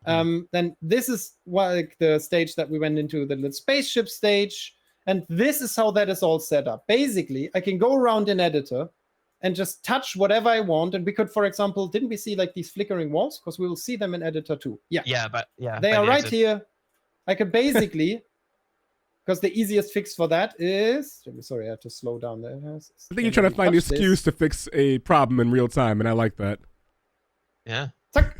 Then this is like the stage that we went into, the little spaceship stage, and this is how that is all set up. Basically, I can go around in editor and just touch whatever I want. And we could, for example, didn't we see like these flickering walls? Because we will see them in editor too. Yeah. They are right here. I could basically, because the easiest fix for that is, sorry, I have to slow down there. I think you're trying to find an excuse to fix a problem in real time, and I like that. Yeah. Tuck.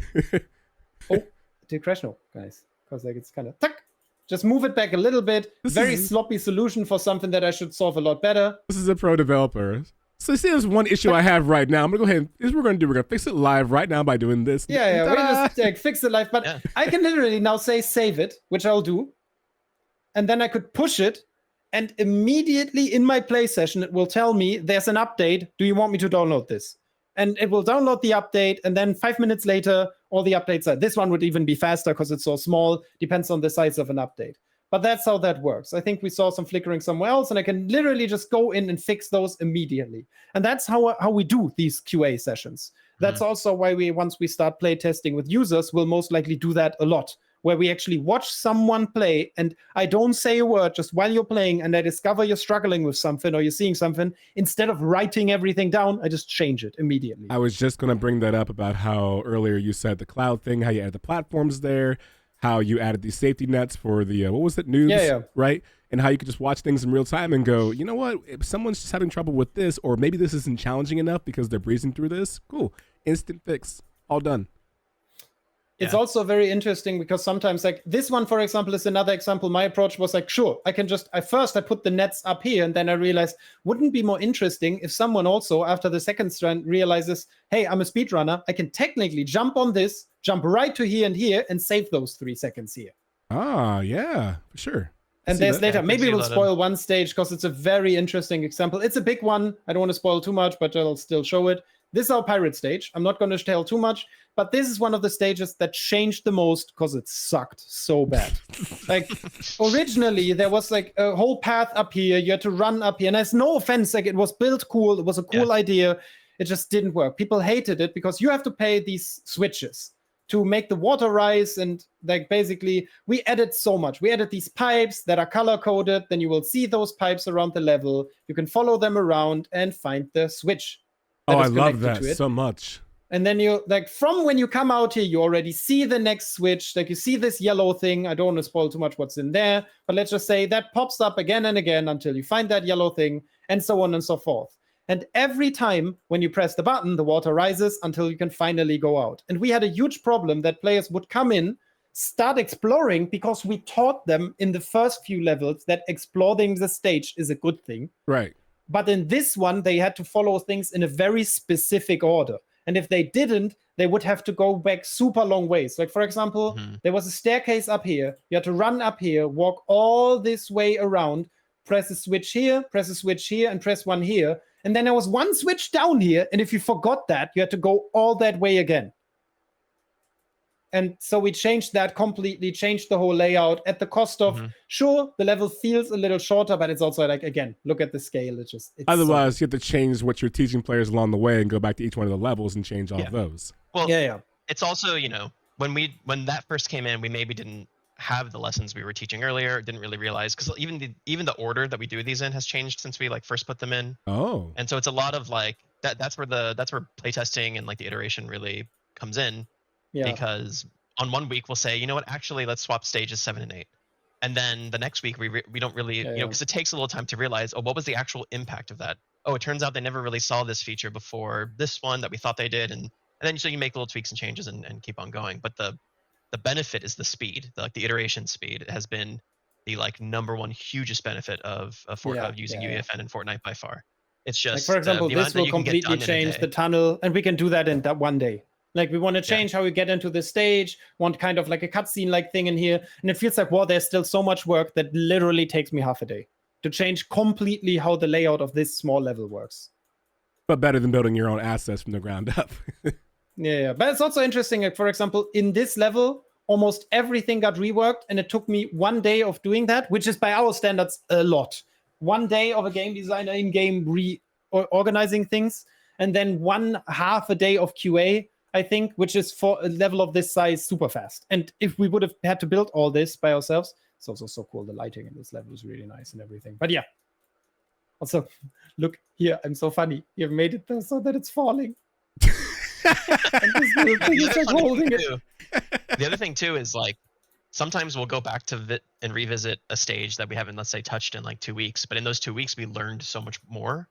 Oh, did crash? No, guys. Because like it's kind of tuck. Just move it back a little bit. Very sloppy solution for something that I should solve a lot better. This is a pro developer. So see, there's one issue I have right now. I'm gonna go ahead. Here's what we're gonna do. We're gonna fix it live right now by doing this. Yeah. We just like, fix it live. But I can literally now say save it, which I'll do, and then I could push it, and immediately in my play session it will tell me there's an update. Do you want me to download this? And it will download the update, and then 5 minutes later, all the updates are. This one would even be faster because it's so small. Depends on the size of an update. But that's how that works. I think we saw some flickering somewhere else, and I can literally just go in and fix those immediately. And that's how we do these QA sessions. That's also why once we start play testing with users, we'll most likely do that a lot, where we actually watch someone play, and I don't say a word just while you're playing, and I discover you're struggling with something or you're seeing something. Instead of writing everything down, I just change it immediately. I was just going to bring that up about how earlier you said the cloud thing, how you added the platforms there, how you added these safety nets for the, what was it, noobs, right? And how you could just watch things in real time and go, you know what, if someone's just having trouble with this, or maybe this isn't challenging enough because they're breezing through this, cool, instant fix, all done. It's also very interesting because sometimes, like this one, for example, is another example. My approach was like, sure, I can just, I put the nets up here, and then I realized, wouldn't it be more interesting if someone also, after the second strand, realizes, hey, I'm a speedrunner, I can technically jump on this, jump right to here and here, and save those 3 seconds here. Ah, yeah, for sure. And there's later, maybe we'll spoil one stage because it's a very interesting example. It's a big one. I don't want to spoil too much, but I'll still show it. This is our pirate stage. I'm not going to tell too much, but this is one of the stages that changed the most because it sucked so bad. Like, originally, there was like a whole path up here. You had to run up here. And there's no offense. Like, it was built cool. It was a cool idea. It just didn't work. People hated it because you have to pay these switches to make the water rise. And like, basically, we added so much. We added these pipes that are color-coded. Then you will see those pipes around the level. You can follow them around and find the switch. Oh, I love that so much. And then you, like, from when you come out here, you already see the next switch. Like, you see this yellow thing. I don't want to spoil too much what's in there, but let's just say that pops up again and again until you find that yellow thing, and so on and so forth. And every time when you press the button, the water rises until you can finally go out. And we had a huge problem that players would come in, start exploring, because we taught them in the first few levels that exploring the stage is a good thing. Right. But in this one, they had to follow things in a very specific order. And if they didn't, they would have to go back super long ways. Like, for example, there was a staircase up here. You had to run up here, walk all this way around, press a switch here, and press one here. And then there was one switch down here. And if you forgot that, you had to go all that way again. And so we changed that completely, changed the whole layout at the cost of, sure, the level feels a little shorter, but it's also like, again, look at the scale. It's otherwise, you have to change what you're teaching players along the way and go back to each one of the levels and change all of those. Well, it's also, you know, when that first came in, we maybe didn't have the lessons we were teaching earlier, didn't really realize, because even the order that we do these in has changed since we like first put them in. Oh. And so it's a lot of like that's where playtesting and like the iteration really comes in. Yeah. Because on one week we'll say, you know what, actually let's swap stages 7 and 8. And then the next week we don't really, you know, because it takes a little time to realize, oh, what was the actual impact of that? Oh, it turns out they never really saw this feature before this one that we thought they did. And then so you make little tweaks and changes and keep on going. But the benefit is the speed, the iteration speed. It has been the like number one hugest benefit of using UEFN in Fortnite by far. It's just, like, for example, this will completely change the tunnel, and we can do that in that one day. Like, we want to change how we get into the stage, want kind of like a cutscene like thing in here. And it feels like, well, there's still so much work that literally takes me half a day to change completely how the layout of this small level works. But better than building your own assets from the ground up. Yeah. But it's also interesting, like, for example, in this level, almost everything got reworked, and it took me 1 day of doing that, which is by our standards a lot. 1 day of a game designer in-game reorganizing things, and then 1/2 a day of QA, I think, which is for a level of this size super fast. And if we would have had to build all this by ourselves, it's also so cool. The lighting in this level is really nice and everything. But yeah. Also, look here, I'm so funny. You've made it so that it's falling. And this little thing is like holding it. The other thing too is like, sometimes we'll go back to and revisit a stage that we haven't, let's say, touched in like 2 weeks. But in those 2 weeks, we learned so much more.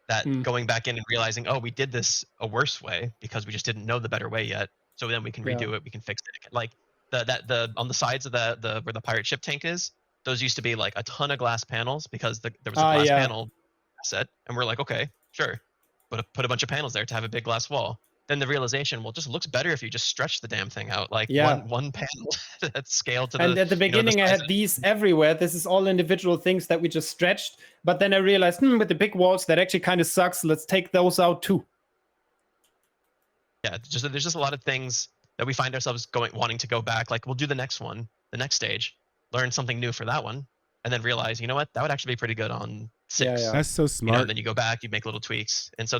That going back in and realizing, oh, we did this a worse way because we just didn't know the better way yet. So then we can redo it, we can fix it. Like the on the sides of the where the pirate ship tank is, those used to be like a ton of glass panels because there was a glass panel set, and we're like, okay, sure, but put a bunch of panels there to have a big glass wall. Then the realization, well, it just looks better if you just stretch the damn thing out, like one panel that's scaled to the. And at the beginning, I had these everywhere. This is all individual things that we just stretched. But then I realized, with the big walls, that actually kind of sucks. Let's take those out too. Yeah, there's just a lot of things that we find ourselves wanting to go back. Like, we'll do the next one, the next stage, learn something new for that one, and then realize, you know what, that would actually be pretty good on 6. Yeah. That's so smart. You know, and then you go back, you make little tweaks, and so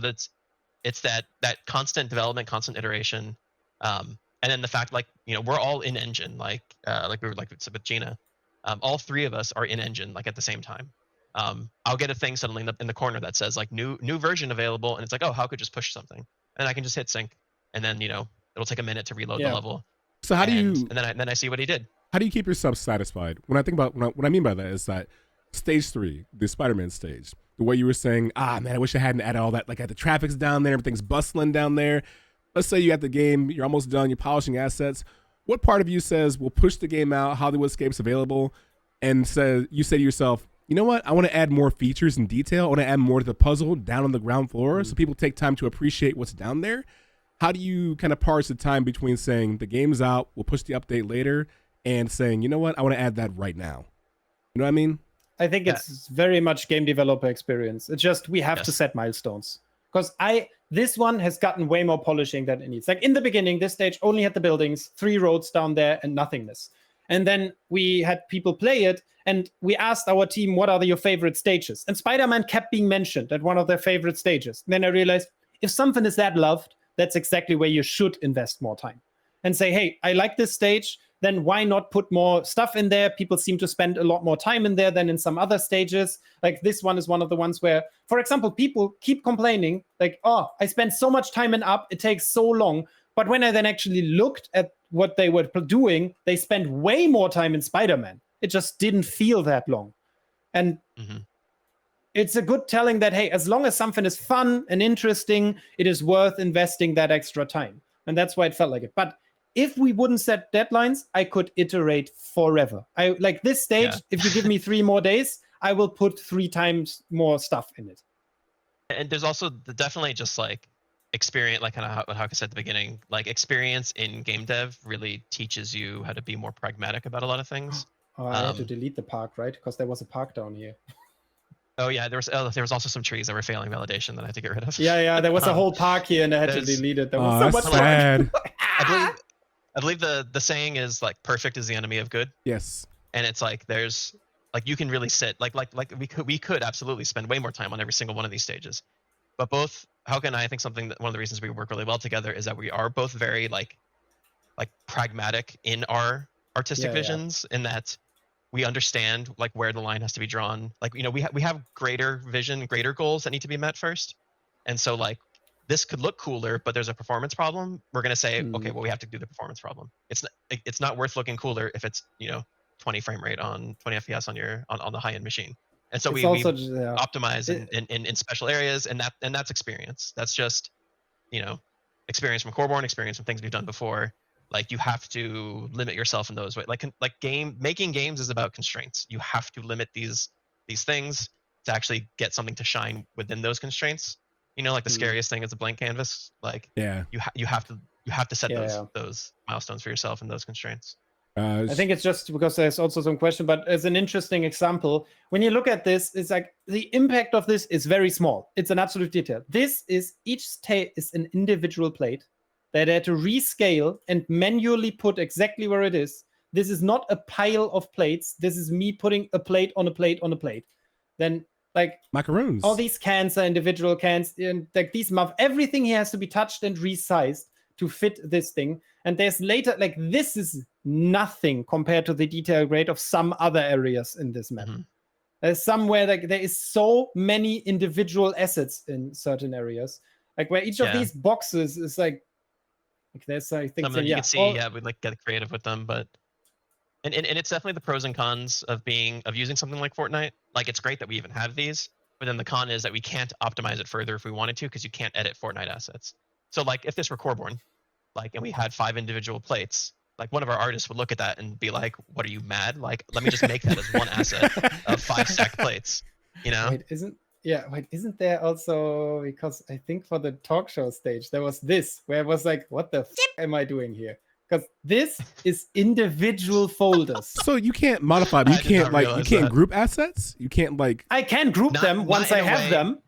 it's that constant development, constant iteration, and then the fact, like, you know, we're all in engine, like we were like with Gina, all 3 of us are in engine like at the same time. I'll get a thing suddenly in the corner that says like new version available, and it's like, oh, how could just push something, and I can just hit sync, and then, you know, it'll take a minute to reload the level. So how do you? And then I see what he did. How do you keep yourself satisfied? When I think about what I mean by that is that stage 3, the Spider-Man stage. The way you were saying, man, I wish I hadn't added all that. Like, the traffic's down there, everything's bustling down there. let's say you're at the game, you're almost done, you're polishing assets. What part of you says, we'll push the game out, Hollywood Escape's available, and you say to yourself, you know what? I want to add more features and detail. I want to add more to the puzzle down on the ground floor so people take time to appreciate what's down there. How do you kind of parse the time between saying the game's out, we'll push the update later, and saying, you know what? I want to add that right now. You know what I mean? I think it's very much game developer experience. It's just we have to set milestones. Because this one has gotten way more polishing than it needs. Like in the beginning, this stage only had the buildings, 3 roads down there, and nothingness. And then we had people play it, and we asked our team, what are your favorite stages? And Spider-Man kept being mentioned at one of their favorite stages. And then I realized, if something is that loved, that's exactly where you should invest more time. And say, hey, I like this stage, then why not put more stuff in there? People seem to spend a lot more time in there than in some other stages. Like this one is one of the ones where, for example, people keep complaining, like, oh, I spent so much time in Up, it takes so long. But when I then actually looked at what they were doing, they spent way more time in Spider-Man. It just didn't feel that long. And it's a good telling that, hey, as long as something is fun and interesting, it is worth investing that extra time. And that's why it felt like it. But if we wouldn't set deadlines, I could iterate forever. I like this stage, if you give me 3 more days, I will put 3 times more stuff in it. And there's also definitely just like experience, like kind of how I said at the beginning, like experience in game dev really teaches you how to be more pragmatic about a lot of things. Oh, I had to delete the park, right? Because there was a park down here. Oh yeah, there was also some trees that were failing validation that I had to get rid of. Yeah, there was a whole park here and I had to delete it. There was so much sad. I believe the saying is like perfect is the enemy of good. Yes. And it's like there's like you can really sit like we could absolutely spend way more time on every single one of these stages. But both Hauke and I think one of the reasons we work really well together is that we are both very like pragmatic in our artistic visions, in that we understand like where the line has to be drawn. Like, you know, we have greater vision, greater goals that need to be met first. And so like this could look cooler, but there's a performance problem. We're going to say, okay, well, we have to do the performance problem. It's not worth looking cooler if it's, you know, 20 frame rate on 20 FPS on the high end machine. And so we optimize in special areas, and that's experience. That's just, you know, experience from Coreborn, experience from things we've done before. Like you have to limit yourself in those ways. Like making games is about constraints. You have to limit these things to actually get something to shine within those constraints. You know, like the scariest thing is a blank canvas. Like you have to set those milestones for yourself and those constraints. I think it's just because there's also some question, but as an interesting example, when you look at this, it's like the impact of this is very small. It's an absolute detail. This is each is an individual plate that I had to rescale and manually put exactly where it is. This is not a pile of plates. This is me putting a plate on a plate on a plate. Then like macaroons. All these cans are individual cans, and like these everything here has to be touched and resized to fit this thing. And there's later, like this is nothing compared to the detail grade of some other areas in this map. There's somewhere like there is so many individual assets in certain areas, like where each of these boxes is like there's I think you can see we like get creative with them, but and it's definitely the pros and cons of using something like Fortnite. Like it's great that we even have these, but then the con is that we can't optimize it further if we wanted to, because you can't edit Fortnite assets. So like if this were Coreborn, like, and we had 5 individual plates, like one of our artists would look at that and be like, what are you, mad? Like, let me just make that as one asset of 5 stacked plates, you know? Isn't there also, because I think for the talk show stage, there was this, where it was like, what the am I doing here? Because this is individual folders. So you can't modify, you can't group assets? You can't like... I can group them once I have them.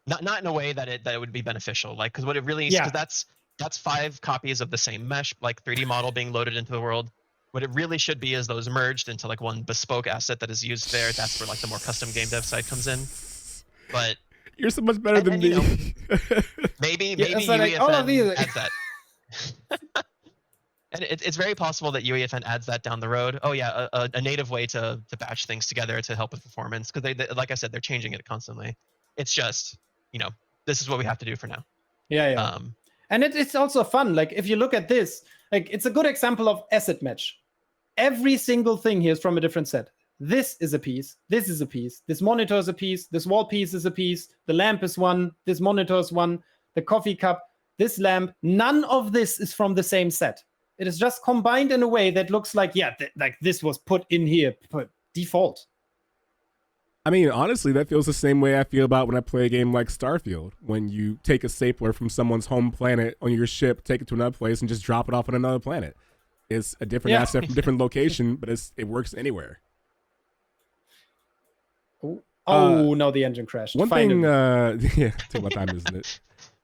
Not in a way that it would be beneficial. Like, because what it really is, because that's 5 copies of the same mesh, like 3D model being loaded into the world. What it really should be is those merged into like one bespoke asset that is used there. That's where like the more custom game dev side comes in. But you're so much better than me. You know, maybe UEFN adds that. And it's very possible that UEFN adds that down the road. Oh yeah, a native way to batch things together to help with performance, because they like I said, they're changing it constantly. It's just, you know, this is what we have to do for now. And it's also fun. Like if you look at this, like it's a good example of asset match. Every single thing here is from a different set. This is a piece. This is a piece. This monitor is a piece. This wall piece is a piece. The lamp is one. This monitor is one. The coffee cup. this lamp, none of this is from the same set. It is just combined in a way that looks like, like this was put in here, default. I mean, honestly, that feels the same way I feel about when I play a game like Starfield, when you take a stapler from someone's home planet on your ship, take it to another place, and just drop it off on another planet. It's a different asset from a different location, but it works anywhere. No, the engine crashed. One thing, yeah, take my time, isn't it?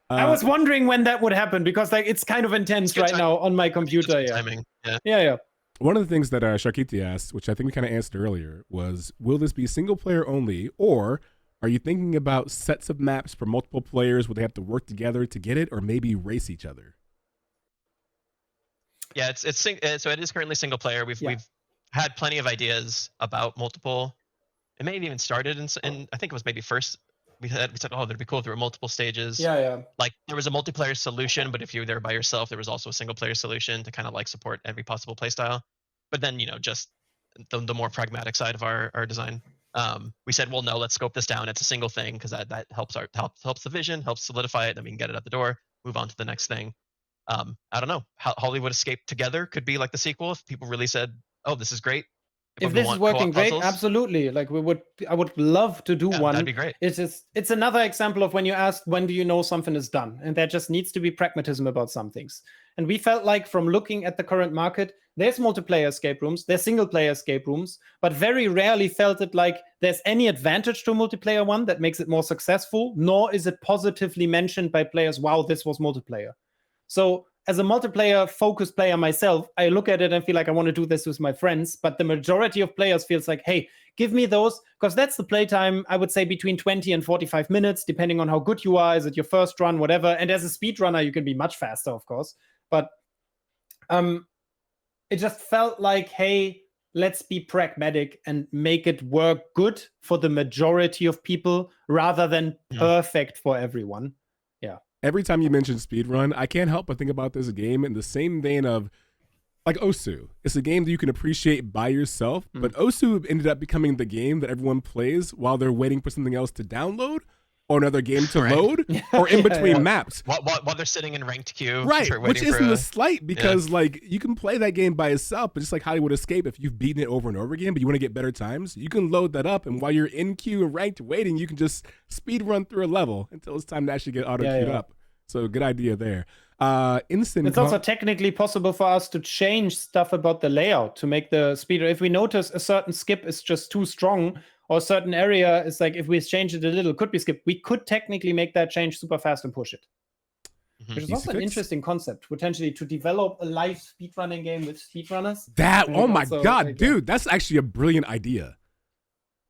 I was wondering when that would happen, because like it's kind of intense right now on my computer. Timing. Yeah. One of the things that Sharkiti asked, which I think we kind of answered earlier, was, will this be single player only, or are you thinking about sets of maps for multiple players where they have to work together to get it, or maybe race each other? Yeah, so it is currently single player. We've had plenty of ideas about multiple. It may have even started in I think it was maybe first. We said, oh, that'd be cool if there were multiple stages. Yeah. Like there was a multiplayer solution, but if you were there by yourself, there was also a single player solution to kind of like support every possible playstyle. But then, just the more pragmatic side of our design. We said, well, no, let's scope this down. It's a single thing because that helps the vision, helps solidify it. Then we can get it out the door, move on to the next thing. I don't know. Hollywood Escape Together could be like the sequel if people really said, oh, this is great. If this is working great, absolutely. Like I would love to do one. That'd be great. It's another example of when you asked, when do you know something is done? And there just needs to be pragmatism about some things. And we felt like from looking at the current market, there's multiplayer escape rooms, there's single player escape rooms, but very rarely felt it like there's any advantage to a multiplayer one that makes it more successful, nor is it positively mentioned by players, wow, this was multiplayer. So as a multiplayer focused player myself, I look at it and feel like I want to do this with my friends, but the majority of players feels like, hey, give me those, because that's the playtime, I would say between 20 and 45 minutes, depending on how good you are. Is it your first run, whatever? And as a speedrunner, you can be much faster, of course. But it just felt like, hey, let's be pragmatic and make it work good for the majority of people rather than perfect for everyone. Yeah. Every time you mention speedrun, I can't help but think about this game in the same vein of like Osu. It's a game that you can appreciate by yourself, but Osu ended up becoming the game that everyone plays while they're waiting for something else to download or another game to load or in between maps. While they're sitting in ranked queue. Right, which isn't a slight because like you can play that game by itself, but just like Hollywood Escape, if you've beaten it over and over again, but you want to get better times, you can load that up, and while you're in queue and ranked waiting, you can just speed run through a level until it's time to actually get auto-queued up. So good idea there. It's also technically possible for us to change stuff about the layout to make the speeder. If we notice a certain skip is just too strong, or a certain area is like, if we change it a little, could be skipped. We could technically make that change super fast and push it. Which is also an interesting concept, potentially, to develop a live speedrunning game with speedrunners. Oh my God, dude, that's actually a brilliant idea.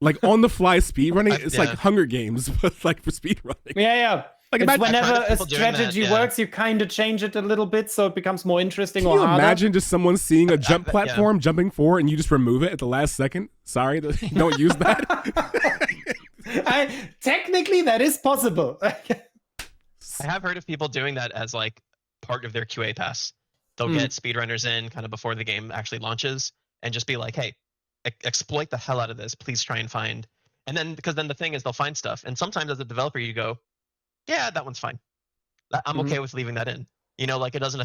Like on the fly speedrunning, it's like Hunger Games, but like for speedrunning. Yeah. Like whenever a strategy works, you kind of change it a little bit so it becomes more interesting. Can you imagine just someone seeing a jump platform jumping forward and you just remove it at the last second? Sorry, don't use that. Technically, that is possible. I have heard of people doing that as like part of their QA pass. They'll get speedrunners in kind of before the game actually launches and just be like, hey, exploit the hell out of this. Please try and find. And then, because then the thing is they'll find stuff. And sometimes as a developer, you go, yeah, that one's fine. I'm okay with leaving that in. Like it doesn't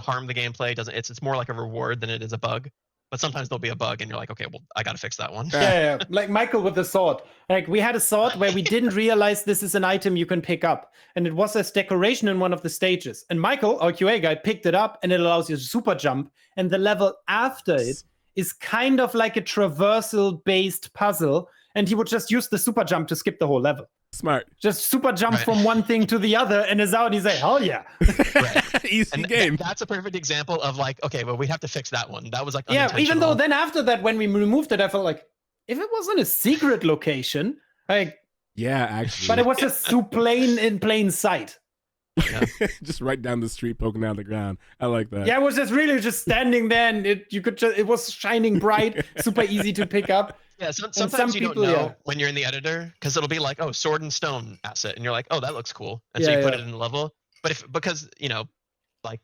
harm the gameplay. It's more like a reward than it is a bug. But sometimes there'll be a bug and you're like, okay, well, I got to fix that one. Yeah. Like Michael with the sword. Like we had a sword where we didn't realize this is an item you can pick up. And it was as decoration in one of the stages. And Michael, our QA guy, picked it up and it allows you to super jump. And the level after it is kind of like a traversal-based puzzle. And he would just use the super jump to skip the whole level. Smart. Just super jump from one thing to the other and is out and he's like, hell yeah. Easy game. That's a perfect example of like, okay, well, we have to fix that one. That was like even though then after that, when we removed it, I felt like, if it wasn't a secret location, like... Yeah, actually. But it was just too plain in plain sight. Yeah. Just right down the street poking out the ground. I like that. Yeah, it was just really just standing there and it was shining bright, super easy to pick up. Yeah, sometimes you don't know when you're in the editor because it'll be like, oh, sword and stone asset, and you're like, oh, that looks cool, and so you put it in the level. But because like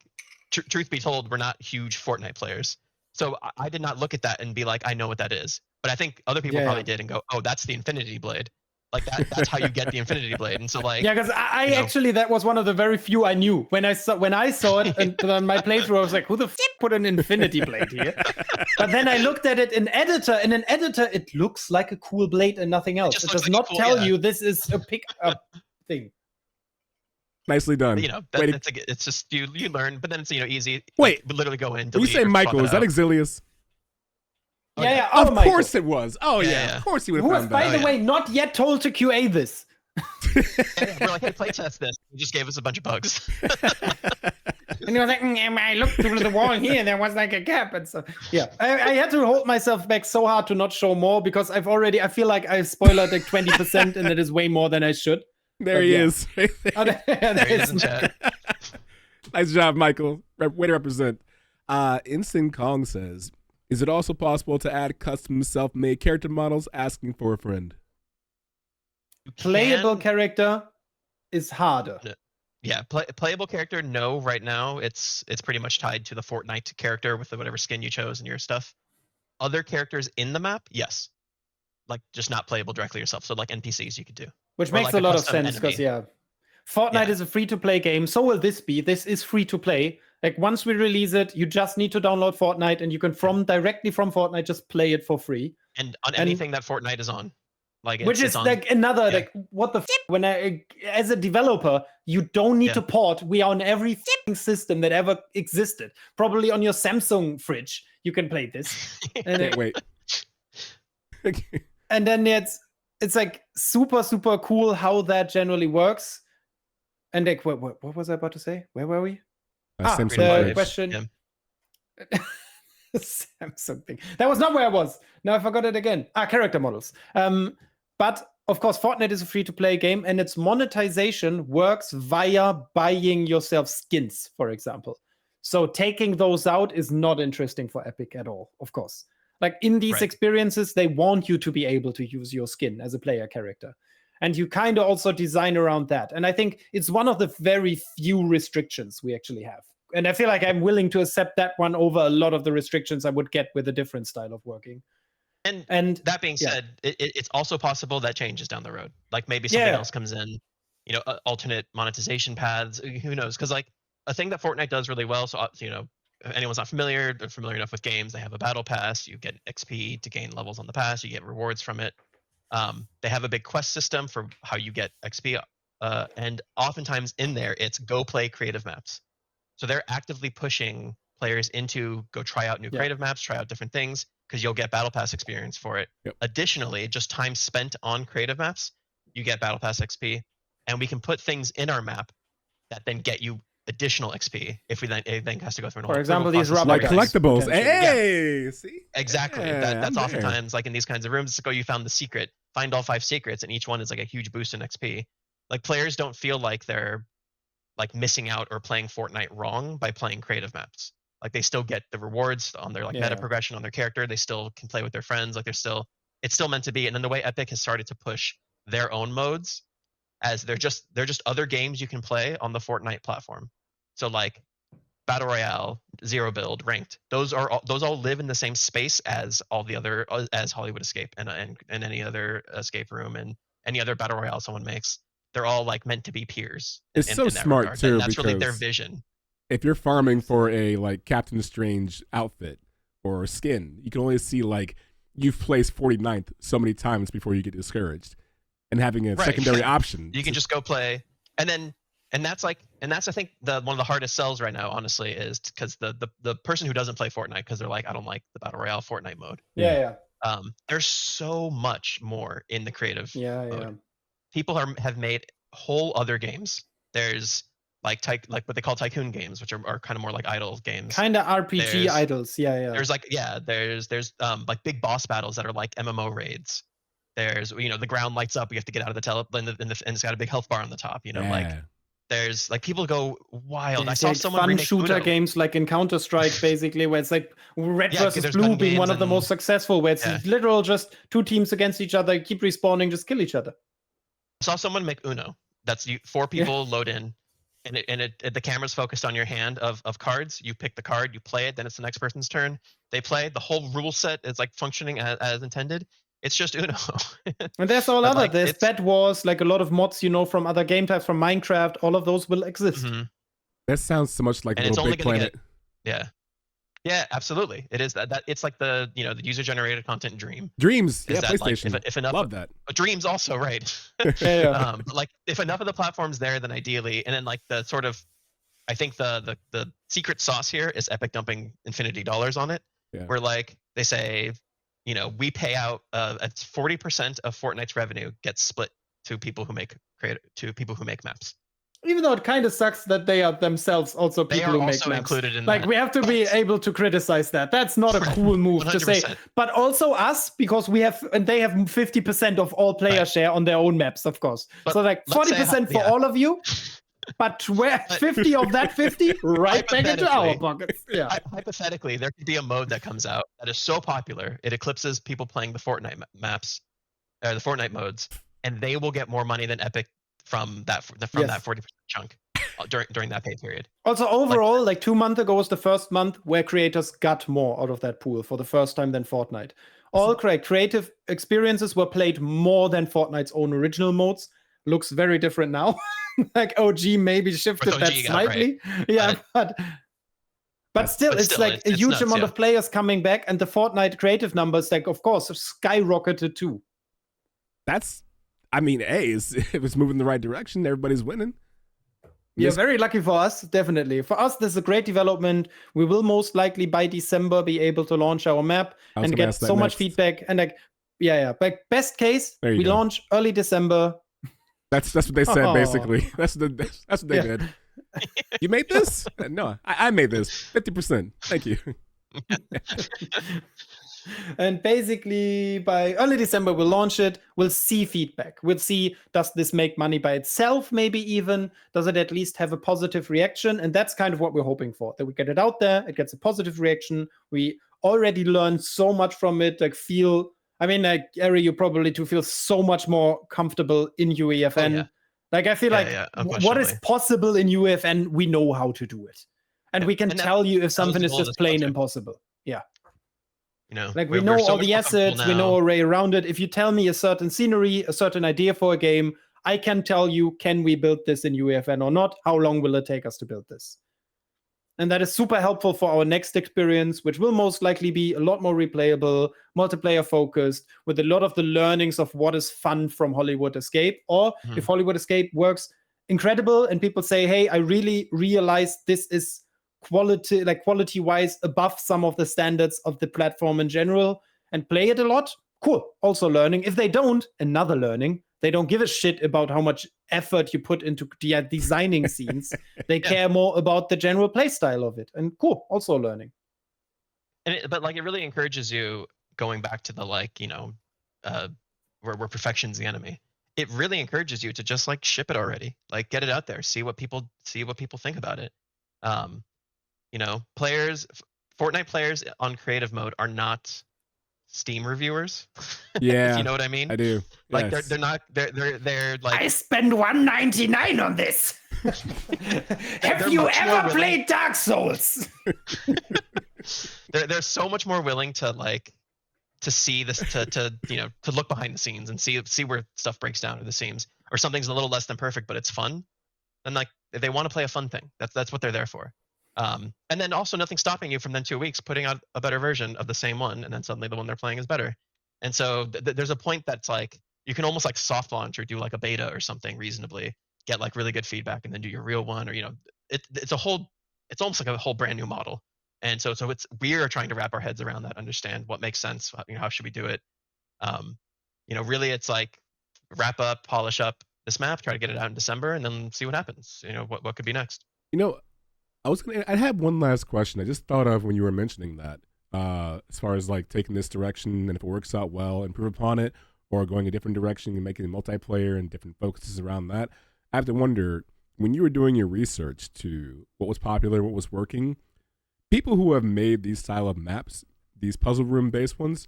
truth be told, we're not huge Fortnite players, so I did not look at that and be like, I know what that is. But I think other people probably did and go, oh, that's the Infinity Blade. Like that's how you get the Infinity Blade. And so like Yeah, because I you know. actually, that was one of the very few I knew. When I saw it and on my playthrough, I was like, who the f put an Infinity Blade here? But then I looked at it in an editor, it looks like a cool blade and nothing else. It does not tell you this is a pick-up thing. Nicely done. You know, it's just you learn, but then it's easy. Wait, like, literally go in. When you say Michael, is that Exilius? Yeah. Of Michael. course it was. Oh yeah, of course he would have Who was, found by that. the way, not yet told to QA this. We're like, hey, playtest this. He just gave us a bunch of bugs. And he was like, I looked through the wall here, there was like a gap. And so, yeah, I had to hold myself back so hard to not show more because I feel like I spoiled like 20% and it is way more than I should. There he is. There he is in chat. Nice job, Michael. Way to represent. Instant Kong says, is it also possible to add custom self-made character models? Asking for a friend. Playable character is harder. Yeah, playable character, no. Right now, it's pretty much tied to the Fortnite character with whatever skin you chose and your stuff. Other characters in the map, yes. Like, just not playable directly yourself. So, like, NPCs you could do. Which or makes like a lot of sense, because, Fortnite is a free-to-play game. So will this be. This is free-to-play. Like, once we release it, you just need to download Fortnite, and you can, directly from Fortnite, just play it for free. And on anything that Fortnite is on. Like, which is like another like what the f when as a developer you don't need to port. We are on every system that ever existed. Probably on your Samsung fridge you can play this. And wait. And then it's like super cool how that generally works. And like what was I about to say? Where were we? The question. Samsung thing. That was not where I was. Now I forgot it again. Character models. But of course, Fortnite is a free-to-play game, and its monetization works via buying yourself skins, for example. So taking those out is not interesting for Epic at all, of course. Like in these experiences, they want you to be able to use your skin as a player character. And you kind of also design around that. And I think it's one of the very few restrictions we actually have. And I feel like I'm willing to accept that one over a lot of the restrictions I would get with a different style of working. And that being said, it's also possible that changes down the road. Like maybe something else comes in, alternate monetization paths. Who knows? Because like a thing that Fortnite does really well. So if anyone's not familiar, they're familiar enough with games. They have a battle pass. You get XP to gain levels on the pass. You get rewards from it. They have a big quest system for how you get XP. And oftentimes in there, it's go play creative maps. So they're actively pushing players into go try out new creative maps, try out different things, because you'll get battle pass experience for it. Additionally, just time spent on creative maps, you get battle pass XP, and we can put things in our map that then get you additional XP if we then it then has to go through an for example these rubber like collectibles. Hey, see exactly. That's oftentimes like in these kinds of rooms. It's like, oh, you found the secret, find all 5 secrets, and each one is like a huge boost in XP. Like players don't feel like they're like missing out or playing Fortnite wrong by playing creative maps. Like they still get the rewards on their like meta progression on their character. They still can play with their friends. Like it's still meant to be. And then the way Epic has started to push their own modes, as they're just other games you can play on the Fortnite platform. So like Battle Royale, Zero Build, Ranked, those all live in the same space as all the other as Hollywood Escape and any other escape room and any other Battle Royale someone makes. They're all like meant to be peers. It's so smart too. And that's really their vision. If you're farming for a like Captain Strange outfit or skin, you can only see like you've placed 49th so many times before you get discouraged. And having a secondary option. You can just go play. And that's I think one of the hardest sells right now, honestly, is because the person who doesn't play Fortnite because they're like, I don't like the Battle Royale Fortnite mode. There's so much more in the creative mode. People have made whole other games. There's like what they call tycoon games, which are kind of more like idle games. Kind of RPG idols, There's like there's like big boss battles that are like MMO raids. There's the ground lights up, you have to get out of the and it's got a big health bar on the top. Like there's like people go wild. I saw like someone fun shooter games like in Counter-Strike basically, where it's like red versus blue being one of the most successful, where it's literal just 2 teams against each other, keep respawning, just kill each other. I saw someone make Uno. That's 4 people load in. And the camera's focused on your hand of cards. You pick the card, you play it, then it's the next person's turn. They play. The whole rule set is like functioning as intended. It's just Uno. And there's all But, other. like, There's it's- Bed Wars, like a lot of mods, from other game types, from Minecraft. All of those will exist. Mhm. That sounds so much like And a it's Little only Big gonna Planet. Yeah, absolutely. It is that it's like the the user generated content dream. Dreams, Is yeah, that, like, PlayStation. if enough Love that. Dreams also, right? Yeah. But, like, if enough of the platforms there, then ideally, and then, like, the sort of, I think the secret sauce here is Epic dumping infinity dollars on it. Yeah. Where, like, they say, we pay out 40% of Fortnite's revenue gets split to people who make maps. Even though it kind of sucks that they are themselves also They people are who make also maps. included in Like, that. we have to be able to criticize that. That's not a cool move to say. 100%. But also us, because they have 50% of all player Right. share on their own maps, of course. But So like let's say 40% for yeah. all of you, but where 50 of that 50 right back into our Hypothetically. pockets. Yeah. Hypothetically, there could be a mode that comes out that is so popular it eclipses people playing the Fortnite maps, or the Fortnite modes, and they will get more money than Epic from that Yes. that 40% chunk during that pay period. Also, overall, like 2 months ago was the first month where creators got more out of that pool for the first time than Fortnite. All creative experiences were played more than Fortnite's own original modes. Looks very different now. Like OG maybe shifted OG that got slightly. Yeah, but still, it's like a huge nuts, amount yeah. of players coming back, and the Fortnite creative numbers, like, of course, skyrocketed too. That's, I mean, hey, if it's moving in the right direction, everybody's winning. Yeah, Yes. very lucky for us, definitely. For us, this is a great development. We will most likely by December be able to launch our map I was and gonna get ask that so much next. feedback. And like, yeah. But best case, There you we go. launch early December. That's what they said, Oh. basically. That's what they Yeah. did. You made this? No, I made this. 50%. Thank you. And basically, by early December, we'll launch it. We'll see feedback. We'll see, does this make money by itself, maybe even? Does it at least have a positive reaction? And that's kind of what we're hoping for, that we get it out there, it gets a positive reaction. We already learned so much from it, like Ari, you probably too feel so much more comfortable in UEFN. Oh, yeah. Like, I feel Yeah, like yeah, what is unquestionably. possible in UEFN, we know how to do it. And Yeah. we can And that tell you if was something the is goal of just this plain project. impossible. Yeah. Like, we we're know so all much the more comfortable assets, we know now. a way around it. If you tell me a certain scenery, a certain idea for a game, I can tell you, can we build this in UEFN or not? How long will it take us to build this? And that is super helpful for our next experience, which will most likely be a lot more replayable, multiplayer focused, with a lot of the learnings of what is fun from Hollywood Escape. Or if Hollywood Escape works incredible and people say, hey, I really realize this is quality wise above some of the standards of the platform in general, and play it a lot, cool. Also learning. If they don't, another learning. They don't give a shit about how much effort you put into designing scenes. They care more about the general play style of it. And cool, also learning. But like, it really encourages you, going back to the where perfection's the enemy. It really encourages you to just like ship it already, like get it out there, see what people think about it. Fortnite players on creative mode are not Steam reviewers. Yeah, if you know what I mean. I do. Like, Yes. they're not like, I spend $1.99 on this. Have you ever played Dark Souls? they're so much more willing to see this, to look behind the scenes and see where stuff breaks down at the seams, or something's a little less than perfect but it's fun. And like, they want to play a fun thing. That's what they're there for. And then also nothing stopping you from then 2 weeks putting out a better version of the same one, and then suddenly the one they're playing is better. And so there's a point that's like, you can almost like soft launch or do like a beta or something reasonably, get like really good feedback, and then do your real one, or it's almost like a whole brand new model. And so we are trying to wrap our heads around that, understand what makes sense, how should we do it. Really it's like, wrap up, polish up this map, try to get it out in December, and then see what happens. What could be next. I had one last question I just thought of when you were mentioning that, as far as like taking this direction, and if it works out well, improve upon it, or going a different direction and making multiplayer and different focuses around that. I have to wonder, when you were doing your research to what was popular, what was working, people who have made these style of maps, these puzzle room based ones,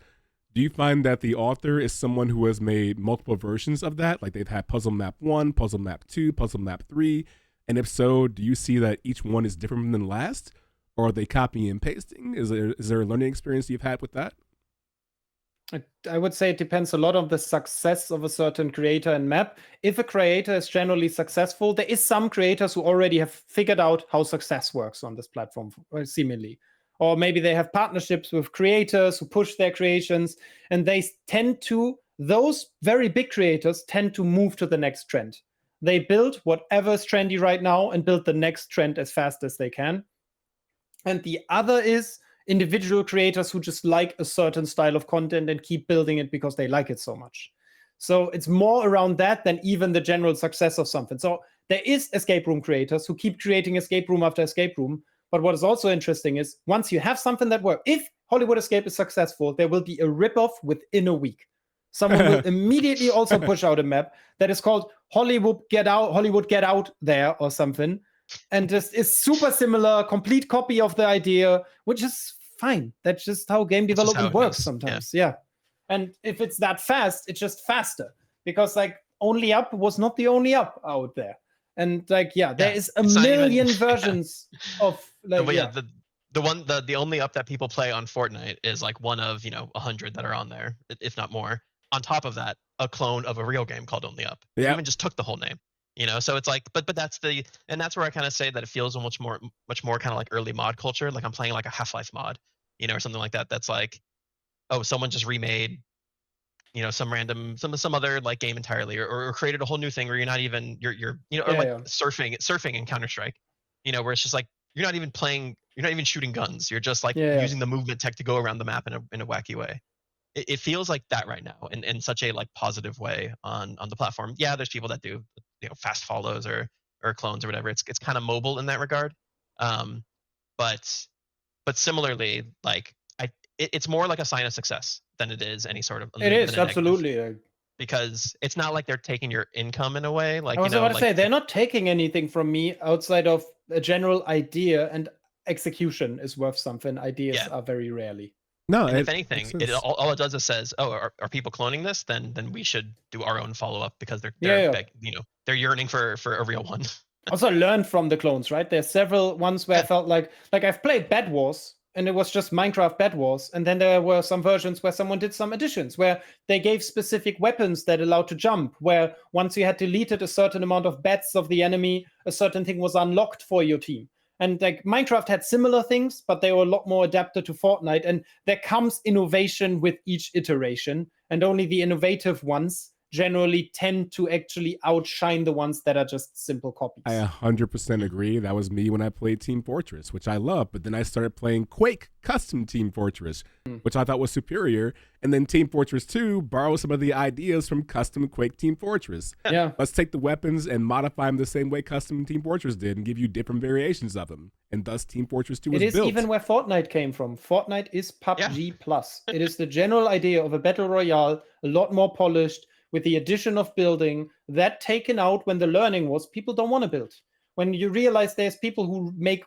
do you find that the author is someone who has made multiple versions of that? Like, they've had Puzzle Map 1, Puzzle Map 2, Puzzle Map 3, and if so, do you see that each one is different than the last? Or are they copying and pasting? Is there a learning experience you've had with that? I would say it depends a lot on the success of a certain creator and map. If a creator is generally successful, there is some creators who already have figured out how success works on this platform, seemingly. Or maybe they have partnerships with creators who push their creations, and those very big creators tend to move to the next trend. They build whatever's trendy right now and build the next trend as fast as they can. And the other is individual creators who just like a certain style of content and keep building it because they like it so much. So it's more around that than even the general success of something. So there is escape room creators who keep creating escape room after escape room. But what is also interesting is once you have something that works, if Hollywood Escape is successful, there will be a ripoff within a week. Someone will immediately also push out a map that is called Hollywood Get Out There or something. And just is super similar, complete copy of the idea, which is fine. That's just how game development works sometimes. Yeah. And if it's that fast, it's just faster. Because like Only Up was not the only up out there. And like, there is a million versions of like the only up that people play on Fortnite is like one of 100 that are on there, if not more. On top of that, a clone of a real game called Only Up. They even just took the whole name. So it's like, but that's where I kind of say that it feels much more kind of like early mod culture. Like I'm playing like a Half-Life mod, or something like that. That's like, oh, someone just remade, some random, some other like game entirely, or created a whole new thing where you're not even, surfing in Counter-Strike, where it's just like, you're not even shooting guns. You're just like using the movement tech to go around the map in a wacky way. It feels like that right now in such a like positive way on the platform. Yeah, there's people that do fast follows or clones or whatever. It's kind of mobile in that regard. But similarly, like it's more like a sign of success than it is any sort of. It is absolutely because it's not like they're taking your income in a way. Like I was about to say they're not taking anything from me outside of a general idea, and execution is worth something. Ideas are very rarely. No, and if anything, all it does is says, "Oh, are people cloning this? Then we should do our own follow up because they're they're yearning for a real one." Also learned from the clones, right? There's several ones where I felt like I've played Bed Wars and it was just Minecraft Bed Wars, and then there were some versions where someone did some additions where they gave specific weapons that allowed to jump. Where once you had deleted a certain amount of beds of the enemy, a certain thing was unlocked for your team. And like Minecraft had similar things, but they were a lot more adapted to Fortnite. And there comes innovation with each iteration, and only the innovative ones generally tend to actually outshine the ones that are just simple copies. I 100% agree. That was me when I played Team Fortress, which I love. But then I started playing Quake Custom Team Fortress, which I thought was superior. And then Team Fortress 2 borrowed some of the ideas from Custom Quake Team Fortress. Yeah. Let's take the weapons and modify them the same way Custom Team Fortress did and give you different variations of them. And thus Team Fortress 2 was built. It is even where Fortnite came from. Fortnite is PUBG Plus. It is the general idea of a battle royale, a lot more polished, with the addition of building, that taken out when the learning was people don't want to build. When you realize there's people who make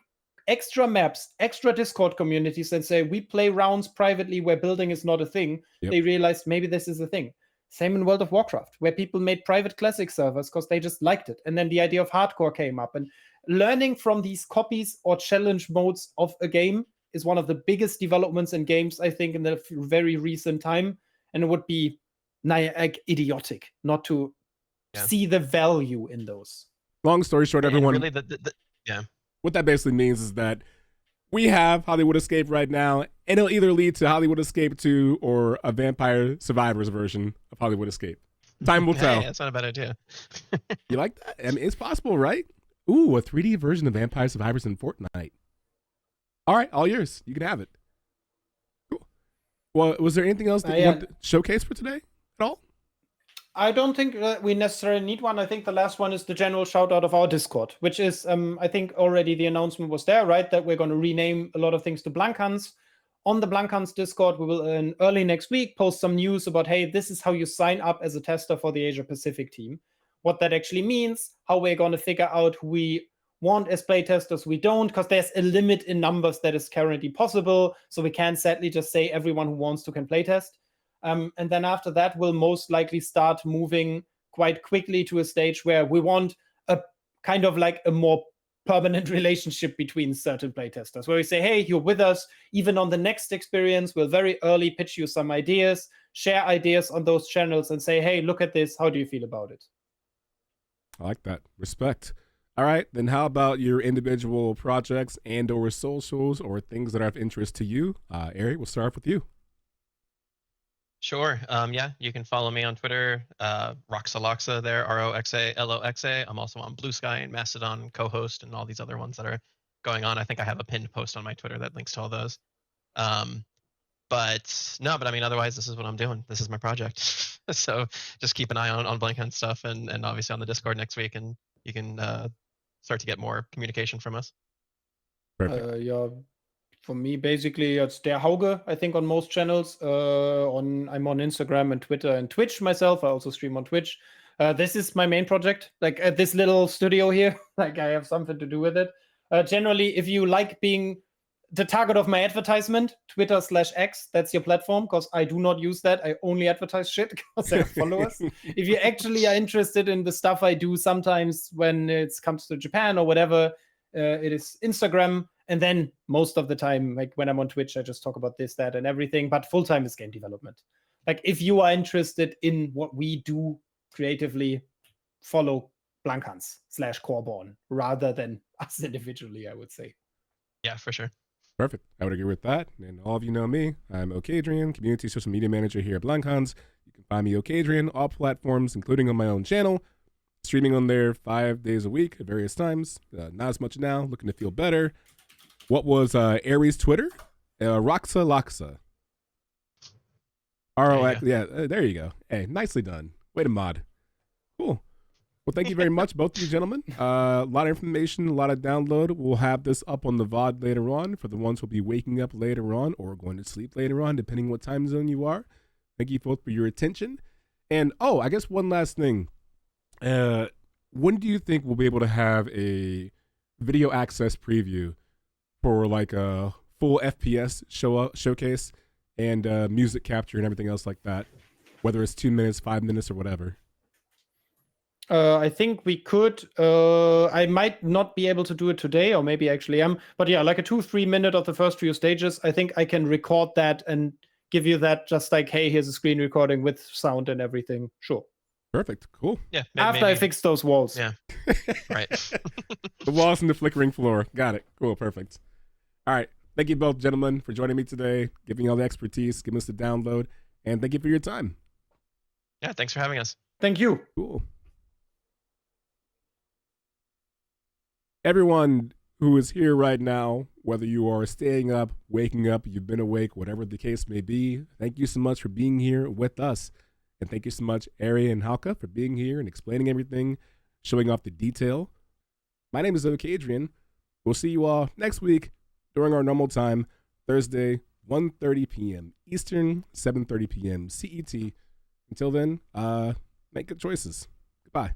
extra maps, extra Discord communities and say, we play rounds privately where building is not a thing, they realized maybe this is a thing. Same in World of Warcraft, where people made private classic servers because they just liked it. And then the idea of hardcore came up. And learning from these copies or challenge modes of a game is one of the biggest developments in games, I think, in the very recent time. And it would be like idiotic not to see the value in those. Long story short, everyone. Really what that basically means is that we have Hollywood Escape right now, and it'll either lead to Hollywood Escape 2 or a Vampire Survivors version of Hollywood Escape. Time will tell. Hey, that's not a bad idea. You like that? I mean, it's possible, right? Ooh, a 3D version of Vampire Survivors in Fortnite. All right, all yours. You can have it. Cool. Well, was there anything else that you want to showcase for today at all? I don't think we necessarily need one. I think the last one is the general shout out of our Discord, which is, I think already the announcement was there, right? That we're going to rename a lot of things to Blankhans. On the Blankhans Discord, we will early next week post some news about, hey, this is how you sign up as a tester for the Asia Pacific team. What that actually means, how we're going to figure out who we want as playtesters, we don't, because there's a limit in numbers that is currently possible. So we can't sadly just say everyone who wants to can playtest. And then after that, we'll most likely start moving quite quickly to a stage where we want a kind of like a more permanent relationship between certain playtesters, where we say, hey, you're with us, even on the next experience, we'll very early pitch you some ideas, share ideas on those channels and say, hey, look at this, how do you feel about it? I like that. Respect. All right, then how about your individual projects and or socials or things that are of interest to you? Ari, we'll start off with you. Sure. Yeah, you can follow me on Twitter, Roxaloxa there, Roxaloxa. I'm also on Blue Sky and Mastodon, co-host, and all these other ones that are going on. I think I have a pinned post on my Twitter that links to all those. But I mean, otherwise, this is what I'm doing. This is my project. So just keep an eye on Blankhans stuff and obviously on the Discord next week, and you can start to get more communication from us. Perfect. Yeah. For me, basically, it's Der Hauge, I think, on most channels. I'm on Instagram and Twitter and Twitch myself. I also stream on Twitch. This is my main project, like at this little studio here. Like I have something to do with it. Generally, if you like being the target of my advertisement, Twitter/X, that's your platform, because I do not use that. I only advertise shit because I have followers. If you actually are interested in the stuff I do sometimes when it comes to Japan or whatever, it is Instagram. And then most of the time, like when I'm on Twitch, I just talk about this, that, and everything. But full time is game development. Like if you are interested in what we do creatively, follow Blankhans/Coreborn rather than us individually, I would say. Yeah, for sure. Perfect. I would agree with that. And all of you know me. I'm Okadrian, community social media manager here at Blankhans. You can find me Okadrian, all platforms, including on my own channel. Streaming on there 5 days a week at various times. Not as much now, looking to feel better. What was Aries' Twitter? Roxaloxa. ROX. Yeah, there you go. Hey, nicely done. Way to mod. Cool. Well, thank you very much, both of you gentlemen. A lot of information, a lot of download. We'll have this up on the VoD later on for the ones who'll be waking up later on or going to sleep later on, depending what time zone you are. Thank you both for your attention. And, I guess one last thing. When do you think we'll be able to have a video access preview for like a full FPS showcase and music capture and everything else like that, whether it's 2 minutes, 5 minutes, or whatever? I think we could. I might not be able to do it today, or maybe actually am. But yeah, like a 2-3 minute of the first few stages. I think I can record that and give you that just like, hey, here's a screen recording with sound and everything. Sure. Perfect. Cool. Yeah. After I fix those walls. Yeah. Right. The walls and the flickering floor. Got it. Cool. Perfect. All right. Thank you both, gentlemen, for joining me today, giving all the expertise, giving us the download, and thank you for your time. Yeah. Thanks for having us. Thank you. Cool. Everyone who is here right now, whether you are staying up, waking up, you've been awake, whatever the case may be, thank you so much for being here with us. And thank you so much, Ari and Hauke, for being here and explaining everything, showing off the detail. My name is Okadrian. We'll see you all next week during our normal time, Thursday, 1:30 p.m. Eastern, 7:30 p.m. CET. Until then, make good choices. Goodbye.